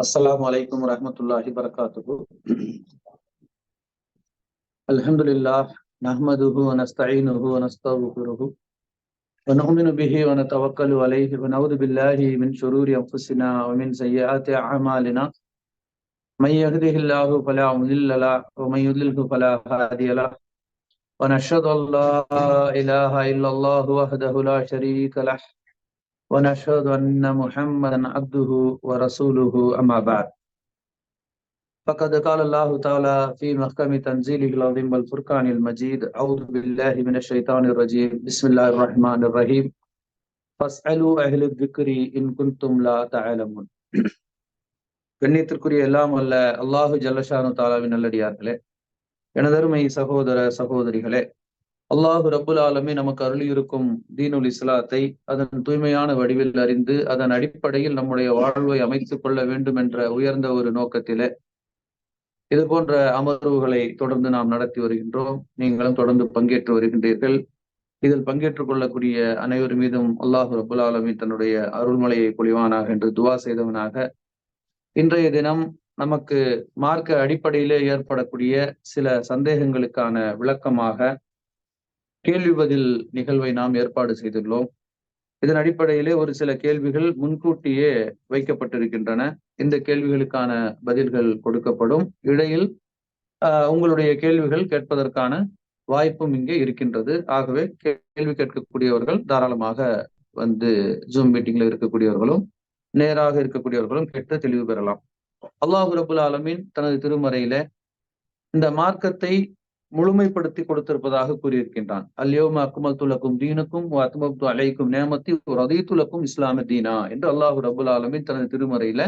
السلام عليكم ورحمة الله وبركاته. الحمد لله نحمده ونستعينه ونستغفره ونؤمن به ونتوكل عليه ونعوذ بالله من شرور أنفسنا ومن سيئات أعمالنا. من يهده الله فلا مضل له ومن يضلل فلا هادي له. ونشهد أن لا إله إلا الله وحده لا شريك له ونشهد أن محمدا عبده ورسوله أما بعد. فقد قال الله تعالى في محكم تنزيله العظيم والفرقان المجيد: أعوذ بالله من الشيطان الرجيم، بسم الله الرحمن الرحيم. فاسألوا أهل الذكر إن كنتم لا تعلمون. கண்ணியத்திற்குரிய எல்லாம் அல்ல அல்லாஹு ஜல்லஷானு தாலாவின் நல்லடியார்களே, எனதருமை சகோதர சகோதரிகளே, அல்லாஹு ரப்புல் ஆலமீன் நமக்கு அருளியிருக்கும் தீனுல் இஸ்லாத்தை அதன் தூய்மையான வடிவில் அறிந்து அதன் அடிப்படையில் நம்முடைய வாழ்வை அமைத்துக் கொள்ள வேண்டும் என்ற உயர்ந்த ஒரு நோக்கத்திலே இது போன்ற அமர்வுகளை தொடர்ந்து நாம் நடத்தி வருகின்றோம். நீங்களும் தொடர்ந்து பங்கேற்று வருகின்றீர்கள். இதில் பங்கேற்றுக் கொள்ளக்கூடிய அனைவர் மீதும் அல்லாஹு ரப்புல் ஆலமீன் தன்னுடைய அருள்மலையை பொழிவானாக என்று துவா செய்தவனாக, இன்றைய தினம் நமக்கு மார்க்க அடிப்படையிலே ஏற்படக்கூடிய சில சந்தேகங்களுக்கான விளக்கமாக கேள்வி பதில் நிகழ்வை நாம் ஏற்பாடு செய்துள்ளோம். இதன் அடிப்படையிலே ஒரு சில கேள்விகள் முன்கூட்டியே வைக்கப்பட்டிருக்கின்றன. இந்த கேள்விகளுக்கான பதில்கள் கொடுக்கப்படும். இடையில் உங்களுடைய கேள்விகள் கேட்பதற்கான வாய்ப்பும் இங்கே இருக்கின்றது. ஆகவே கேள்வி கேட்கக்கூடியவர்கள் தாராளமாக வந்து ஜூம் மீட்டிங்ல இருக்கக்கூடியவர்களும் நேராக இருக்கக்கூடியவர்களும் கேட்டு தெளிவு பெறலாம். அல்லாஹு ரப்புல் ஆலமீன் தனது திருமறையில இந்த மார்க்கத்தை முழுமைப்படுத்தி கொடுத்திருப்பதாக கூறியிருக்கின்றான். அல்யௌம அக்மல்து லக்கும் தீனக்கும் வ அத்மம்து அலைக்கும் நிஅமத்தி வ ரதீது லக்கும் இஸ்லாம தீனா என்று அல்லாஹு ரப்புல் ஆலமீன் தனது திருமறையில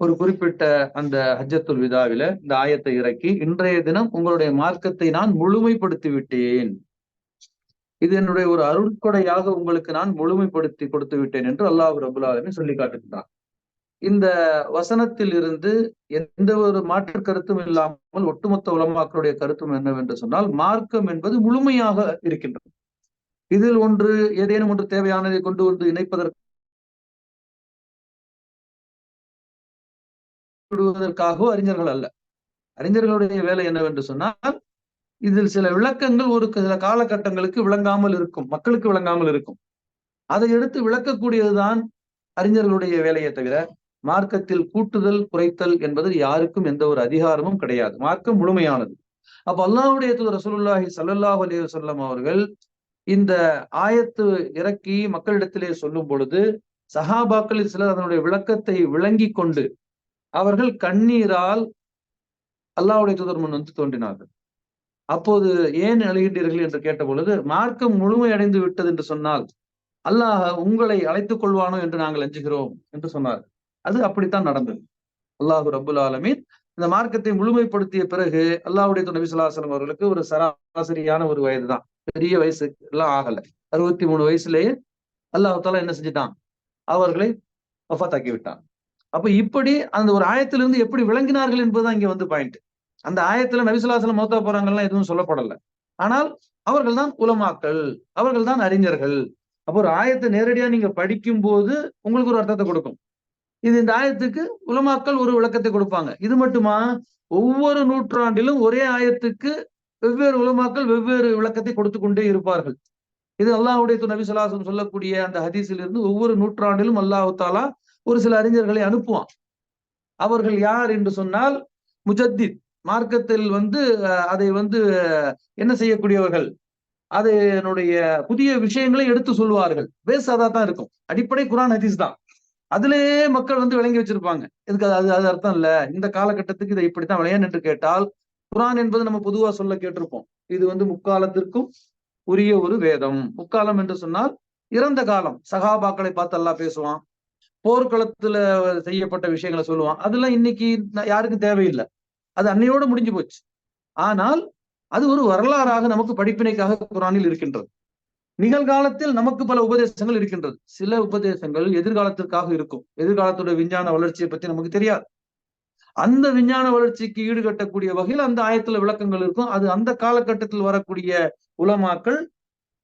ஒரு குறிப்பிட்ட அந்த ஹஜ்ஜத்துல் விதாவில இந்த ஆயத்தை இறக்கி, இன்றைய தினம் உங்களுடைய மார்க்கத்தை நான் முழுமைப்படுத்தி விட்டேன், இது என்னுடைய ஒரு அருட்கொடையாக உங்களுக்கு நான் முழுமைப்படுத்தி கொடுத்து விட்டேன் என்று அல்லாஹு ரப்புல் ஆலமீன் சொல்லி காட்டுகின்றான். இந்த வசனத்தில் இருந்து எந்த ஒரு மாற்று கருத்தும் இல்லாமல் ஒட்டுமொத்த உலமாக்களுடைய கருத்தும் என்னவென்று சொன்னால், மார்க்கம் என்பது முழுமையாக இருக்கின்றது. இதில் ஒன்று ஏதேனும் ஒன்று தேவையானதை கொண்டு வந்து இணைப்பதற்காக அறிஞர்கள் அல்ல. அறிஞர்களுடைய வேலை என்னவென்று சொன்னால், இதில் சில விளக்கங்கள் ஒரு சில காலகட்டங்களுக்கு விளங்காமல் இருக்கும், மக்களுக்கு விளங்காமல் இருக்கும். அதை எடுத்து விளக்கக்கூடியதுதான் அறிஞர்களுடைய வேலையை தவிர மார்க்கத்தில் கூட்டுதல் குறைத்தல் என்பது யாருக்கும் எந்த ஒரு அதிகாரமும் கிடையாது. மார்க்கம் முழுமையானது. அப்ப அல்லாஹ்வுடைய தூதர் ரசூலுல்லாஹி ஸல்லல்லாஹு அலைஹி வஸல்லம் அவர்கள் இந்த ஆயத்து இறக்கி மக்களிடத்திலே சொல்லும் பொழுது சஹாபாக்களில் சிலர் அதனுடைய விளக்கத்தை விளங்கி கொண்டு அவர்கள் கண்ணீரால் அல்லாஹ்வுடைய தூதர் முன் வந்து தோன்றினார்கள். அப்போது ஏன் அழுகின்றீர்கள் என்று கேட்ட பொழுது, மார்க்கம் முழுமையடைந்து விட்டது என்று சொன்னால் அல்லாஹ் உங்களை அழைத்துக் கொள்வானோ என்று நாங்கள் அஞ்சுகிறோம் என்று சொன்னார். அது அப்படித்தான் நடந்தது. அல்லாஹு ரப்புல் ஆலமீன் இந்த மார்க்கத்தை முழுமைப்படுத்திய பிறகு அல்லாஹ்வுடைய நபி ஸல்லல்லாஹு அலைஹி வஸல்லம் அவர்களுக்கு ஒரு சராசரியான ஒரு வயது தான், பெரிய வயசு எல்லாம் ஆகல. 63 வயசுலேயே அல்லாஹ் தஆலா என்ன செஞ்சுட்டான், அவர்களை வஃபாத்தாக்கி விட்டான். அப்ப இப்படி அந்த ஒரு ஆயத்திலிருந்து எப்படி விளங்கினார்கள் என்பதுதான் இங்க வந்து பாயிண்ட். அந்த ஆயத்துல நபி ஸல்லல்லாஹு அலைஹி வஸல்லம் மௌத்தா போறாங்கலாம் எதுவும் சொல்லப்படல. ஆனால் அவர்கள் தான் உலமாக்கள், அவர்கள் தான் அறிஞர்கள். அப்போ ஒரு ஆயத்தை நேரடியா நீங்க படிக்கும் போது உங்களுக்கு ஒரு அர்த்தத்தை கொடுக்கும். இது இந்த ஆயத்துக்கு உலமாக்கள் ஒரு விளக்கத்தை கொடுப்பாங்க. இது மட்டுமா, ஒவ்வொரு நூற்றாண்டிலும் ஒரே ஆயத்துக்கு வெவ்வேறு உலமாக்கள் வெவ்வேறு விளக்கத்தை கொடுத்து கொண்டே இருப்பார்கள். இது அல்லாஹ்வுடைய நபி ஸல்லல்லாஹு அலைஹி வஸல்லம் சொல்லக்கூடிய அந்த ஹதீஸில் இருந்து ஒவ்வொரு நூற்றாண்டிலும் அல்லாஹ் தஆலா ஒரு சில அறிஞர்களை அனுப்புவான். அவர்கள் யார் என்று சொன்னால், முஜத்தித், மார்க்கத்தில் அதை என்ன செய்யக்கூடியவர்கள், அதனுடைய புதிய விஷயங்களை எடுத்து சொல்லுவார்கள். பேஸ் அதான் இருக்கும், அடிப்படை குர்ஆன் ஹதீஸ் தான். அதிலேயே மக்கள் விளங்கி வச்சிருப்பாங்க. இதுக்கு அது அர்த்தம் இல்ல, இந்த காலகட்டத்துக்கு இதை இப்படித்தான் விளையான் என்று கேட்டால், குர்ஆன் என்பது நம்ம பொதுவா சொல்ல கேட்டிருப்போம், இது முக்காலத்திற்கும் உரிய ஒரு வேதம். முக்காலம் என்று சொன்னால் இறந்த காலம். சகாபாக்களை பார்த்து அல்லாஹ் பேசுவான், போர்க்களத்துல செய்யப்பட்ட விஷயங்களை சொல்லுவான். அதெல்லாம் இன்னைக்கு யாருக்கும் தேவையில்லை, அது அன்னையோடு முடிஞ்சு போச்சு. ஆனால் அது ஒரு வரலாறாக நமக்கு படிப்பினைக்காக குர்ஆனில் இருக்கின்றது. நிகழ்காலத்தில் நமக்கு பல உபதேசங்கள் இருக்கின்றது. சில உபதேசங்கள் எதிர்காலத்திற்காக இருக்கும். எதிர்காலத்துடைய விஞ்ஞான வளர்ச்சியை பத்தி நமக்கு தெரியாது. அந்த விஞ்ஞான வளர்ச்சிக்கு ஈடுகட்டக்கூடிய வகையில் அந்த ஆயத்துல விளக்கங்கள் இருக்கும். அது அந்த காலகட்டத்தில் வரக்கூடிய உலமாக்கள்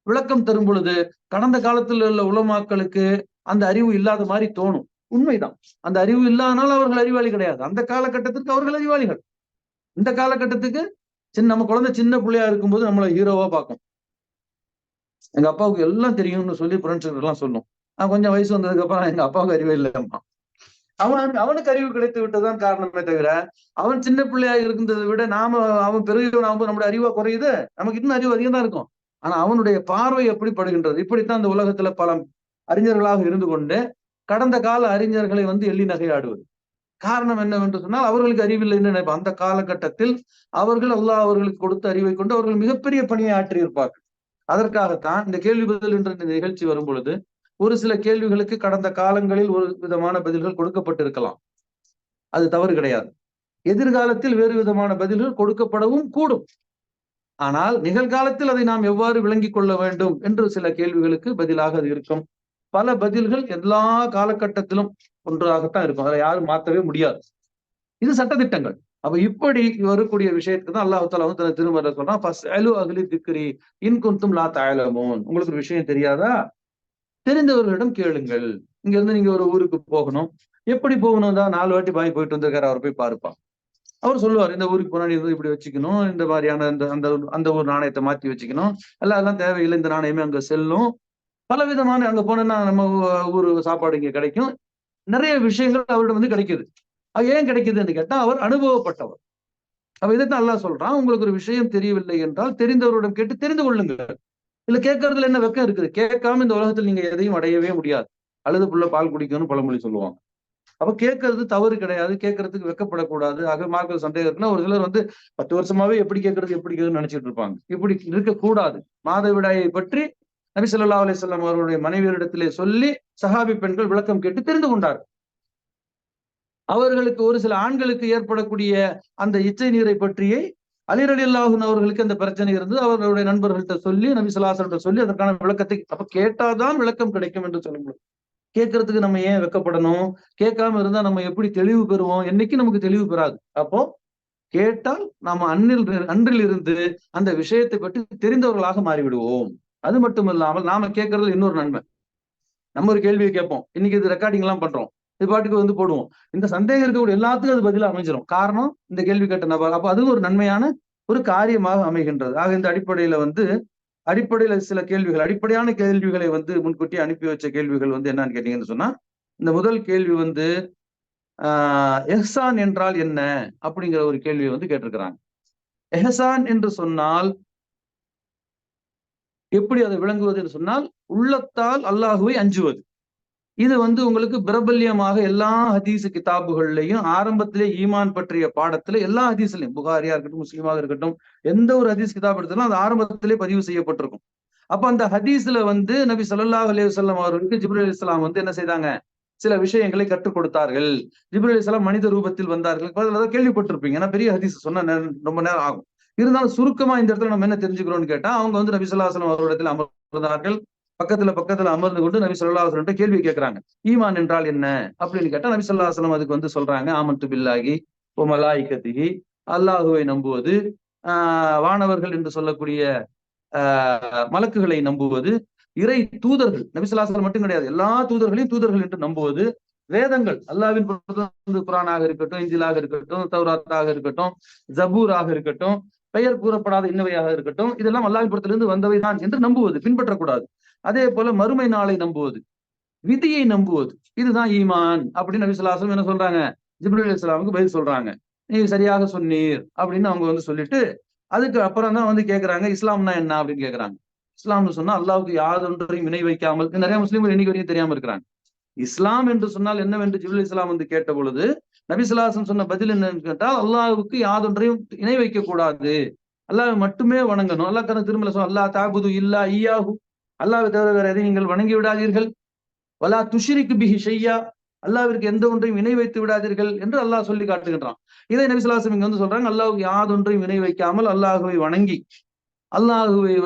விளக்கம் தரும் பொழுது கடந்த காலத்தில் உள்ள உலமாக்களுக்கு அந்த அறிவு இல்லாத மாதிரி தோணும். உண்மைதான். அந்த அறிவு இல்லாதனால அவர்கள் அறிவாளி கிடையாது. அந்த காலகட்டத்திற்கு அவர்கள் அறிவாளிகள். இந்த காலகட்டத்துக்கு நம்ம குழந்தை சின்ன பிள்ளையா இருக்கும்போது நம்மள ஹீரோவா பார்க்கும். எங்க அப்பாவுக்கு எல்லாம் தெரியும்னு சொல்லி ஃப்ரெண்ட்ஸ் எல்லாம் சொல்லும். கொஞ்சம் வயசு வந்ததுக்கு அப்புறம் எங்க அப்பாவுக்கு அறிவே இல்லைம்மா. அவனுக்கு அறிவு கிடைத்து விட்டதுதான் காரணமே தவிர, அவன் சின்ன பிள்ளையா இருந்ததை விட அவன் பெரியவனாகும்போது நம்முடைய அறிவா குறையுது. நமக்கு இன்னும் அறிவு அதிகம் தான் இருக்கும். ஆனா அவனுடைய பார்வை எப்படி படுகின்றது? இப்படித்தான் இந்த உலகத்துல பல அறிஞர்களாக இருந்து கொண்டு கடந்த கால அறிஞர்களை எள்ளி நகையாடுவது. காரணம் என்னவென்று சொன்னால் அவர்களுக்கு அறிவில்லை என்று நினைப்போம். அந்த காலகட்டத்தில் அல்லாஹ் அவர்களுக்கு கொடுத்த அறிவை கொண்டு அவர்கள் மிகப்பெரிய பணியை ஆற்றியிருப்பார்கள். அதற்காகத்தான் இந்த கேள்வி பதில் என்ற இந்த நிகழ்ச்சி வரும் பொழுது ஒரு சில கேள்விகளுக்கு கடந்த காலங்களில் ஒரு விதமான பதில்கள் கொடுக்கப்பட்டிருக்கலாம். அது தவறு கிடையாது. எதிர்காலத்தில் வேறு விதமான பதில்கள் கொடுக்கப்படவும் கூடும். ஆனால் நிகழ்காலத்தில் அதை நாம் எவ்வாறு விளங்கிக் கொள்ள வேண்டும் என்று சில கேள்விகளுக்கு பதிலாக அது இருக்கும். பல பதில்கள் எல்லா காலகட்டத்திலும் ஒன்றாகத்தான் இருக்கும். அதை யாரும் மாற்றவே முடியாது. இது சட்டதிட்டங்கள். அப்ப இப்படி வரக்கூடிய விஷயத்துக்கு தான் அல்லாஹ் தஆலா தனது திருமறையில சொல்றான், ஃபஸ்அலு அஹ்லி திக்ரி இன் குன்தும் லா தஅலமூன். உங்களுக்கு ஒரு விஷயம் தெரியாதா? தெரிந்தவர்களிடம் கேளுங்கள். இங்க இருந்து நீங்க ஒரு ஊருக்கு போகணும். எப்படி போகணும் தான் 4 வாட்டி பாய் போயிட்டு வந்திருக்காரு, அவர் போய் பாருப்பா. அவர் சொல்லுவார், இந்த ஊருக்கு போனா நீ இப்படி வச்சுக்கணும், இந்த மாதிரியான அந்த அந்த ஒரு நாணயத்தை மாத்தி வச்சுக்கணும், அதெல்லாம் தேவையில்லை, இந்த நாணயமே அங்க செல்லும். பல விதமான அங்க போனோம்னா நம்ம ஊர் சாப்பாடு இங்க கிடைக்கும். நிறைய விஷயங்கள் அவரிடம் கிடைக்குது. அது ஏன் கிடைக்குதுன்னு கேட்டா அவர் அனுபவப்பட்டவர். அப்ப இதைத்தான் அல்லாஹ் சொல்றான், உங்களுக்கு ஒரு விஷயம் தெரியவில்லை என்றால் தெரிந்தவரிடம் கேட்டு தெரிந்து கொள்ளுங்கள். இல்ல கேட்கறதுல என்ன வெக்கம் இருக்குது? கேட்காம இந்த உலகத்தில் நீங்க எதையும் அடையவே முடியாது. அழுது புள்ள பால் குடிக்கணும்னு பழமொழி சொல்லுவாங்க. அப்ப கேட்கறது தவறு கிடையாது. கேட்கறதுக்கு வெக்கப்படக்கூடாது. மார்க்க சந்தேகம் இருக்குன்னா ஒரு சிலர் 10 வருஷமாவே எப்படி கேட்கறதுன்னு நினைச்சிட்டு இருப்பாங்க. இப்படி இருக்கக்கூடாது. மாதவிடாயை பற்றி நபி ஸல்லல்லாஹு அலைஹி வஸல்லம் அவர்களுடைய மனைவியரிடத்திலே சொல்லி சஹாபி பெண்கள் விளக்கம் கேட்டு தெரிந்து கொண்டார். அவர்களுக்கு ஒரு சில ஆண்களுக்கு ஏற்படக்கூடிய அந்த இச்சை நீரை பற்றியே அலி ரலியல்லாஹு அன்ஹு அவர்களுக்கு அந்த பிரச்சனை இருந்து அவர்களுடைய நண்பர்கள்ட்ட சொல்லி நபி ஸல்லல்லாஹு அலைஹி வஸல்லம் சொல்லி அதற்கான விளக்கத்தை அப்ப கேட்டாதான் விளக்கம் கிடைக்கும் என்று சொல்ல முடியும். கேட்கறதுக்கு நம்ம ஏன் வெட்கப்படணும்? கேட்காம இருந்தா நம்ம எப்படி தெளிவு பெறுவோம்? என்னைக்கு நமக்கு தெளிவு பெறாது. அப்போ கேட்டால் நாம அன்றில் இருந்து அந்த விஷயத்தை பற்றி தெரிந்தவர்களாக மாறிவிடுவோம். அது மட்டும் இல்லாமல் நாம கேட்கறதுல இன்னொரு நன்மை. நம்ம ஒரு கேள்வியை கேட்போம். இன்னைக்கு இது ரெக்கார்டிங் எல்லாம் பண்றோம். இது பாட்டுக்கு போடுவோம். இந்த சந்தேகம் இருக்கக்கூடிய எல்லாத்துக்கும் அது பதிலா அமைஞ்சிரும். காரணம் இந்த கேள்வி கேட்ட நபர். அப்ப அது ஒரு நன்மையான ஒரு காரியமாக அமைகின்றது. ஆக இந்த அடிப்படையில சில கேள்விகள், அடிப்படையான கேள்விகளை முன்கூட்டி அனுப்பி வச்ச கேள்விகள் என்னன்னு கேட்டீங்கன்னு சொன்னா, இந்த முதல் கேள்வி எஹ்சான் என்றால் என்ன அப்படிங்கிற ஒரு கேள்வியை கேட்டிருக்கிறாங்க. எஹ்சான் என்று சொன்னால் எப்படி அதை விளங்குவது என்று சொன்னால், உள்ளத்தால் அல்லாஹுவை அஞ்சுவது. இது உங்களுக்கு பிரபல்யமாக எல்லா ஹதீஸ் கிதாபுகள்லையும் ஆரம்பத்திலே ஈமான் பற்றிய பாடத்துல எல்லா ஹதீஸ்லையும் புகாரியா இருக்கட்டும், முஸ்லிமாக இருக்கட்டும், எந்த ஒரு ஹதீஸ் கிதாப் எடுத்தாலும் அது ஆரம்பத்திலே பதிவு செய்யப்பட்டிருக்கும். அப்ப அந்த ஹதீஸ்ல நபி ஸல்லல்லாஹு அலைஹி வஸல்லம் அவர்களுக்கு ஜிப்ரீல் அலைஹிஸ்ஸலாம் என்ன செய்தாங்க? சில விஷயங்களை கற்றுக் கொடுத்தார்கள். ஜிப்ரீல் அலைஹிஸ்ஸலாம் மனித ரூபத்தில் வந்தார்கள். அதெல்லாம் கேள்விப்பட்டிருப்பீங்க. ஏன்னா பெரிய ஹதீஸ் சொன்னா ரொம்ப நேரம் ஆகும். இருந்தாலும் சுருக்கமா இந்த இடத்துல நம்ம என்ன தெரிஞ்சுக்கிறோம்னு கேட்டா, அவங்க நபி ஸல்லல்லாஹு அலைஹி வஸல்லம் அவர்களிடத்தில் அமர்ந்தார்கள். பக்கத்துல அமர்ந்து கொண்டு நபி ஸல்லல்லாஹு அலைஹி வஸல்லம் கேள்வி கேட்கிறாங்க. ஈமான் என்றால் என்ன அப்படின்னு கேட்டா நபி ஸல்லல்லாஹு அலைஹி வஸல்லம் அதுக்கு சொல்றாங்க, ஆமன்து பில்லாஹி வ மலாயிகத்திஹி, அல்லாஹுவை நம்புவது, வானவர்கள் என்று சொல்லக்கூடிய மலக்குகளை நம்புவது, இறை தூதர்கள் நபி ஸல்லல்லாஹு அலைஹி வஸல்லம் மட்டும் கிடையாது, எல்லா தூதர்களையும் தூதர்கள் என்று நம்புவது, வேதங்கள் அல்லாஹ்வின் குர்ஆனாக இருக்கட்டும், இன்ஜீலாக இருக்கட்டும், தௌராத்தாக இருக்கட்டும், ஜபூராக இருக்கட்டும், பெயர் கூறப்படாத இன்னவையாக இருக்கட்டும், இதெல்லாம் அல்லாஹ்வின் புறத்திலிருந்து வந்தவைதான் என்று நம்புவது, பின்பற்றக்கூடாது. அதே போல மறுமை நாளை நம்புவது, விதியை நம்புவது, இதுதான் ஈமான் அப்படின்னு நபி ஸல்லல்லாஹு அலைஹி வஸல்லம் என்ன சொல்றாங்க? ஜிப்ரீல் அலைஹிஸ்ஸலாமுக்கு பதில் சொல்றாங்க. நீங்க சரியாக சொன்னீர் அப்படின்னு அவங்க சொல்லிட்டு அதுக்கு அப்புறம் தான் கேட்கிறாங்க, இஸ்லாம்னா என்ன அப்படின்னு கேட்கிறாங்க. இஸ்லாம்னு சொன்னா அல்லாஹ்வுக்கு யாதொன்றையும் இணை வைக்காமல், நிறைய முஸ்லிம்கள் இன்னைக்கு வரைக்கும் தெரியாம இருக்கிறாங்க. இஸ்லாம் என்று சொன்னால் என்னவென்று ஜிப்ரீல் அலைஹிஸ்ஸலாம் கேட்ட பொழுது நபி ஸல்லல்லாஹு அலைஹி வஸல்லம் சொன்ன பதில் என்னன்னு கேட்டால், அல்லாஹ்வுக்கு யாதொன்றையும் இணை வைக்க கூடாது, அல்லாஹ் மட்டுமே வணங்கணும். அல்லாஹ் திருமலை சொல்ல, அல்லாஹ் தஅபுது இல்லா இய்யாஹு, அல்லாஹ்வை தவிர வேற எதையும் நீங்கள் வணங்கி விடாதீர்கள். வலா துஷ்ரிகு பிஹி ஷையா, அல்லாஹ்விற்கு எந்த ஒன்றையும் இணை வைத்து விடாதீர்கள் என்று அல்லாஹ் சொல்லி காட்டுகின்றான். இதை நபி ஸல்லல்லாஹு அலைஹி வஸல்லம் இங்க சொல்றாங்க, அல்லாஹ்வுக்கு யாதொன்றையும் இணை வைக்காமல் அல்லாஹ்வை வணங்கி, அல்லாஹ்வை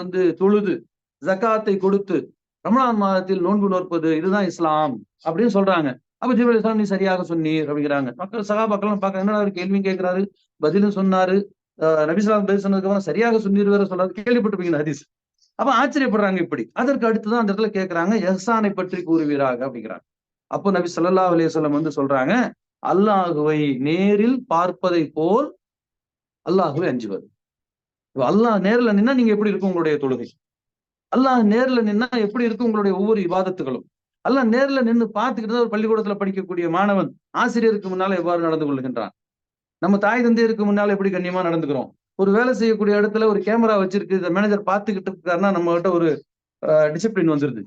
தொழுது, ஜகாத்தை கொடுத்து, ரமலான் மாதத்தில் நோன்பு நோற்பது, இதுதான் இஸ்லாம் அப்படின்னு சொல்றாங்க. அப்ப ஜிப்ரீல் அலைஹிஸ்ஸலாம் நீ சரியாக சொன்னீர் அப்படிங்கிறாங்க. சகாபாக்கள் பார்க்க என்ன கேள்வியும் கேட்கிறாரு, பதிலும் சொன்னாரு. நபி ஸல்லல்லாஹு அலைஹி வஸல்லம் பதில் சொன்னதுக்கு அப்புறம் சரியாக சொன்னீர் வேற சொல்றாரு. கேள்விப்பட்டிருப்பீங்க ஹதீஸ். அப்ப ஆச்சரியப்படுறாங்க இப்படி. அதற்கு அடுத்துதான் அந்த இடத்துல கேட்கிறாங்க, எஹ்சானை பற்றி கூறுவீராக அப்படிங்கிறாங்க. அப்போ நபி ஸல்லல்லாஹு அலைஹி வஸல்லம் வந்து சொல்றாங்க, அல்லாஹுவை நேரில் பார்ப்பதை போல் அல்லாஹுவை அஞ்சுவது. அல்லாஹ் நேர்ல நின்னா நீங்க எப்படி இருக்கும் உங்களுடைய தொழுகை? அல்லாஹ் நேர்ல நின்னா எப்படி இருக்கும் உங்களுடைய ஒவ்வொரு இபாதத்துகளும்? அல்லாஹ் நேர்ல நின்னு பார்த்துக்கிட்டு ஒரு பள்ளிக்கூடத்துல படிக்கக்கூடிய மாணவன் ஆசிரியருக்கு முன்னால எவ்வாறு நடந்து கொள்கின்றான்? நம்ம தாய் தந்தையருக்கு முன்னால எப்படி கண்ணியமா நடந்துக்கிறோம்? ஒரு வேலை செய்யக்கூடிய இடத்துல ஒரு கேமரா வச்சிருக்கு, இந்த மேனேஜர் பார்த்துக்கிட்டு இருக்காருன்னா நம்ம கிட்ட ஒரு டிசிப்ளின் வந்துருது.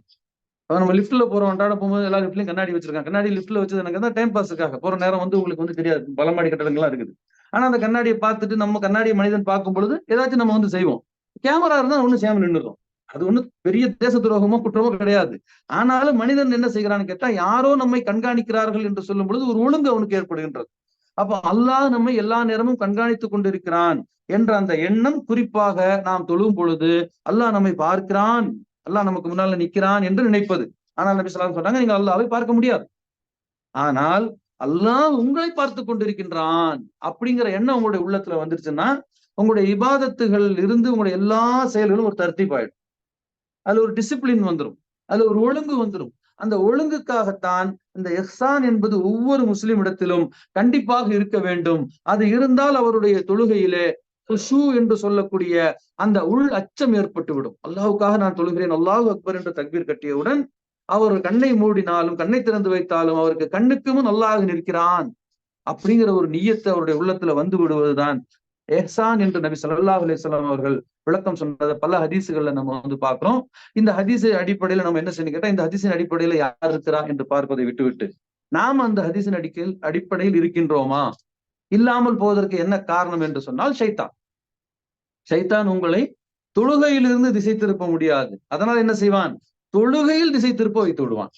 நம்ம லிஃப்ட்ல போறோம், அன்றாட போகும்போது எல்லா லிஃப்ட்லயும் கண்ணாடி வச்சிருக்காங்க. கண்ணாடி லிஃப்ட்ல வச்சது எனக்கு தான் டைம் பாஸுக்காக. போற நேரம் வந்து உங்களுக்கு வந்து தெரியாது. பலமாடி கட்டடங்கள்லாம் இருக்குது. ஆனா அந்த கண்ணாடியை பார்த்துட்டு நம்ம கண்ணாடியை மனிதன் பார்க்கும் பொழுது ஏதாச்சும் நம்ம வந்து செய்வோம். கேமரா இருந்தா ஒண்ணும் செய்யாம நின்னுறோம். அது ஒண்ணும் பெரிய தேச துரோகமோ குற்றமோ கிடையாது. ஆனாலும் மனிதன் என்ன செய்கிறான்னு கேட்டா, யாரோ நம்மை கண்காணிக்கிறார்கள் என்று சொல்லும் பொழுது ஒரு ஒழுங்கு அவனுக்கு ஏற்படுகின்றது. அப்ப அல்லாஹ் நம்மை எல்லா நேரமும் கண்காணித்துக் கொண்டிருக்கிறான் என்ற அந்த எண்ணம், குறிப்பாக நாம் தொழும் பொழுது அல்லாஹ் நம்மை பார்க்கிறான், அல்லாஹ் நமக்கு முன்னால நிக்கிறான் என்று நினைப்பது. ஆனால் நபி ஸல்லல்லாஹு அலைஹி வஸல்லம் சொல்றாங்க, நீங்க அல்லாஹ்வை பார்க்க முடியாது. ஆனால் அல்லாஹ் உங்களை பார்த்து கொண்டிருக்கின்றான் அப்படிங்கிற எண்ணம் உங்களுடைய உள்ளத்துல வந்துருச்சுன்னா, உங்களுடைய இபாதத்துகள் இருந்து உங்களுடைய எல்லா செயல்களும் ஒரு தர்த்தீப் ஆயிடும். அதுல ஒரு டிசிப்ளின் வந்துரும். அதுல ஒரு ஒழுங்கு வந்துரும். அந்த ஒழுங்குக்காகத்தான் இந்த இஹ்சான் என்பது ஒவ்வொரு முஸ்லிம் இடத்திலும் கண்டிப்பாக இருக்க வேண்டும். அது இருந்தால் அவருடைய தொழுகையிலே குஷூ என்று சொல்லக்கூடிய அந்த உள் அச்சம் ஏற்பட்டு விடும். அல்லாஹ்வுக்காக நான் தொழுகிறேன், அல்லாஹு அக்பர் என்று தக்பீர் கட்டியவுடன் அவர் கண்ணை மூடினாலும் கண்ணை திறந்து வைத்தாலும் அவருக்கு கண்ணுக்கு முன் அல்லாஹ் நிற்கிறான் அப்படிங்கிற ஒரு நிய்யத்தை அவருடைய உள்ளத்துல வந்து விடுவதுதான் எஹ்சான் என்று நபி ஸல்லல்லாஹு அலைஹி வஸல்லம் அவர்கள் விளக்கம் சொன்னதை பல ஹதீசுகள்ல நம்ம வந்து பார்க்கிறோம். இந்த ஹதீஸ் அடிப்படையில நம்ம என்ன செய்யணும் கேட்டா, இந்த ஹதீஸின் அடிப்படையில யார் இருக்கிறா என்று பார்ப்பதை விட்டுவிட்டு நாம் அந்த ஹதீஸின் அடிப்படையில் இருக்கின்றோமா, இல்லாமல் போவதற்கு என்ன காரணம் என்று சொன்னால் ஷைத்தான். ஷைத்தான் உங்களை தொழுகையிலிருந்து திசை திருப்ப முடியாது. அதனால் என்ன செய்வான்? தொழுகையில் திசை திருப்ப வைத்து விடுவான்.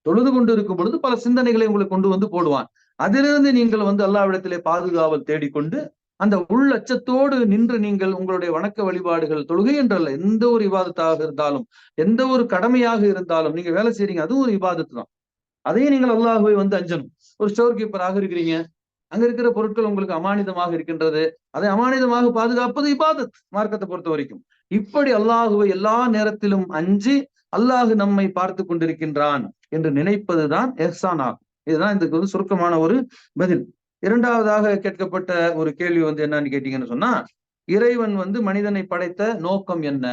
தொழுது கொண்டு இருக்கும் பொழுது பல சிந்தனைகளை உங்களுக்கு கொண்டு வந்து போடுவான். அதிலிருந்து நீங்கள் வந்து அல்லாஹ்விடத்திலே பாதுகாவல் தேடிக்கொண்டு அந்த உள் அச்சத்தோடு நின்று நீங்கள் உங்களுடைய வணக்க வழிபாடுகள், தொழுகை என்றல்ல, எந்த ஒரு இபாதத்தாக இருந்தாலும், எந்த ஒரு கடமையாக இருந்தாலும், நீங்க வேலை செய்றீங்க, அதுவும் ஒரு இபாதத்து தான். அதையும் நீங்கள் அல்லாஹ்வை வந்து அஞ்சணும். ஒரு ஸ்டோர் கீப்பராக இருக்கிறீங்க, அங்க இருக்கிற பொருட்கள் உங்களுக்கு அமானிதமாக இருக்கின்றது, அதை அமானிதமாக பாதுகாப்பது இபாதத், மார்க்கத்தை பொறுத்த வரைக்கும். இப்படி அல்லாஹுவை எல்லா நேரத்திலும் அஞ்சி அல்லாஹு நம்மை பார்த்து கொண்டிருக்கின்றான் என்று நினைப்பதுதான் இஹ்சான் ஆகும். இதுதான் இதுக்கு வந்து சுருக்கமான ஒரு பதில். இரண்டாவதாக கேட்கப்பட்ட ஒரு கேள்வி வந்து என்னன்னு கேட்டீங்கன்னு சொன்னா, இறைவன் வந்து மனிதனை படைத்த நோக்கம் என்ன?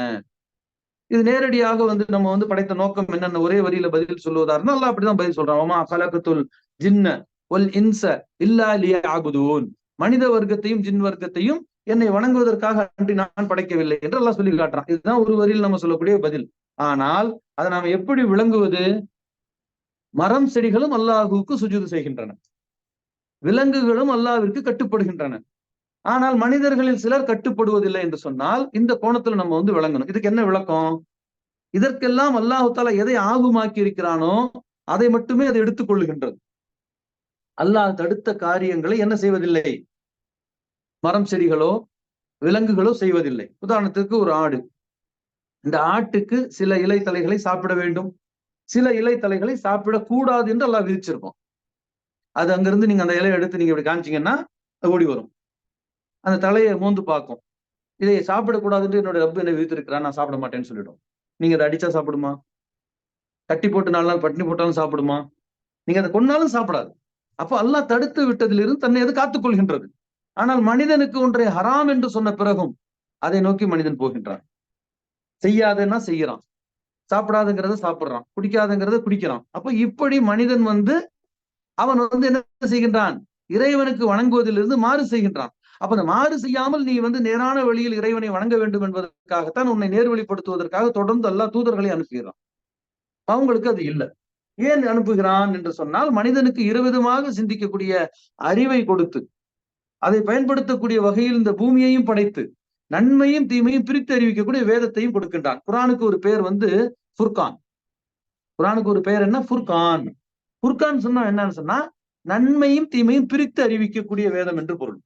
இது நேரடியாக வந்து நம்ம வந்து படைத்த நோக்கம் என்னன்னு ஒரே வரியில பதில் சொல்லுவதா இருந்தா அல்லாஹ் அப்படிதான் பதில் சொல்றான். வமா கலகத்துல் ஜின்ன வல் இன்ச இல்லா லியஅபுதூன். மனித வர்க்கத்தையும் ஜின் வர்க்கத்தையும் என்னை வணங்குவதற்காக அன்றி நான் படைக்கவில்லை என்று அல்லாஹ் சொல்லி காட்டுறான். இதுதான் ஒரு வரியில் நம்ம சொல்லக்கூடிய பதில். ஆனால் அதை நாம எப்படி விளங்குவது? மரம் செடிகளும் அல்லாஹுவுக்கு சுஜூது செய்கின்றன, விலங்குகளும் அல்லாஹ்விற்கு கட்டுப்படுகின்றன. ஆனால் மனிதர்களில் சிலர் கட்டுப்படுவதில்லை என்று சொன்னால் இந்த கோணத்துல நம்ம வந்து விளங்கணும். இதுக்கு என்ன விளக்கம்? இதற்கெல்லாம் அல்லாஹு தஆலா எதை ஆகுமாக்கி இருக்கிறானோ அதை மட்டுமே அது எடுத்துக் கொள்ளுகின்றது. அல்லாஹ் தடுத்த காரியங்களை என்ன செய்வதில்லை? மரம் செடிகளோ விலங்குகளோ செய்வதில்லை. உதாரணத்துக்கு ஒரு ஆடு, இந்த ஆட்டுக்கு சில இலை தலைகளை சாப்பிட வேண்டும், சில இலை தலைகளை சாப்பிடக்கூடாது என்று அல்லாஹ் விதிச்சிருக்கோம். அது அங்கிருந்து நீங்க அந்த இலையை எடுத்து நீங்க இப்படி காமிச்சீங்கன்னா அது ஓடி வரும். அந்த தலையை மோந்து பார்க்கும். இதை சாப்பிடக்கூடாதுன்னு என்னோட ரப்பு என்னை விதித்திருக்கிறான், நான் சாப்பிட மாட்டேன்னு சொல்லிடும். நீங்க அதை அடிச்சா சாப்பிடுமா? கட்டி போட்டு 4 நாள் பட்டினி போட்டாலும் சாப்பிடுமா? நீங்க அதை கொன்னாலும் சாப்பிடாது. அப்ப அல்லாஹ் தடுத்து விட்டதிலிருந்து தன்னை அது காத்துக் கொள்கின்றது. ஆனால் மனிதனுக்கு ஒன்றை ஹராம் என்று சொன்ன பிறகும் அதை நோக்கி மனிதன் போகின்றான். செய்யாதன்னா செய்யறான், சாப்பிடாதுங்கிறத சாப்பிடுறான், குடிக்காதுங்கிறத குடிக்கிறான். அப்ப இப்படி மனிதன் வந்து அவன் வந்து என்ன செய்கின்றான்? இறைவனுக்கு வணங்குவதிலிருந்து மாறு செய்கின்றான். அப்ப அந்த மாறு செய்யாமல் நீ வந்து நேரான வழியில் இறைவனை வணங்க வேண்டும் என்பதற்காகத்தான் உன்னை நேர்வழிப்படுத்துவதற்காக தொடர்ந்து அல்லாஹ் தூதர்களை அனுப்புகிறான். அவங்களுக்கு அது இல்லை. ஏன் அனுப்புகிறான் என்று சொன்னால், மனிதனுக்கு இருவிதமாக சிந்திக்கக்கூடிய அறிவை கொடுத்து அதை பயன்படுத்தக்கூடிய வகையில் இந்த பூமியையும் படைத்து நன்மையும் தீமையும் பிரித்து அறிவிக்கக்கூடிய வேதத்தையும் கொடுக்கின்றான். குர்ஆனுக்கு ஒரு பெயர் வந்து ஃபுர்கான். குர்ஆனுக்கு ஒரு பெயர் என்ன? ஃபுர்கான். ஃபுர்கான் சொன்னா என்னன்னு சொன்னா, நன்மையும் தீமையும் பிரித்து அறிவிக்கக்கூடிய வேதம் என்று பொருள்.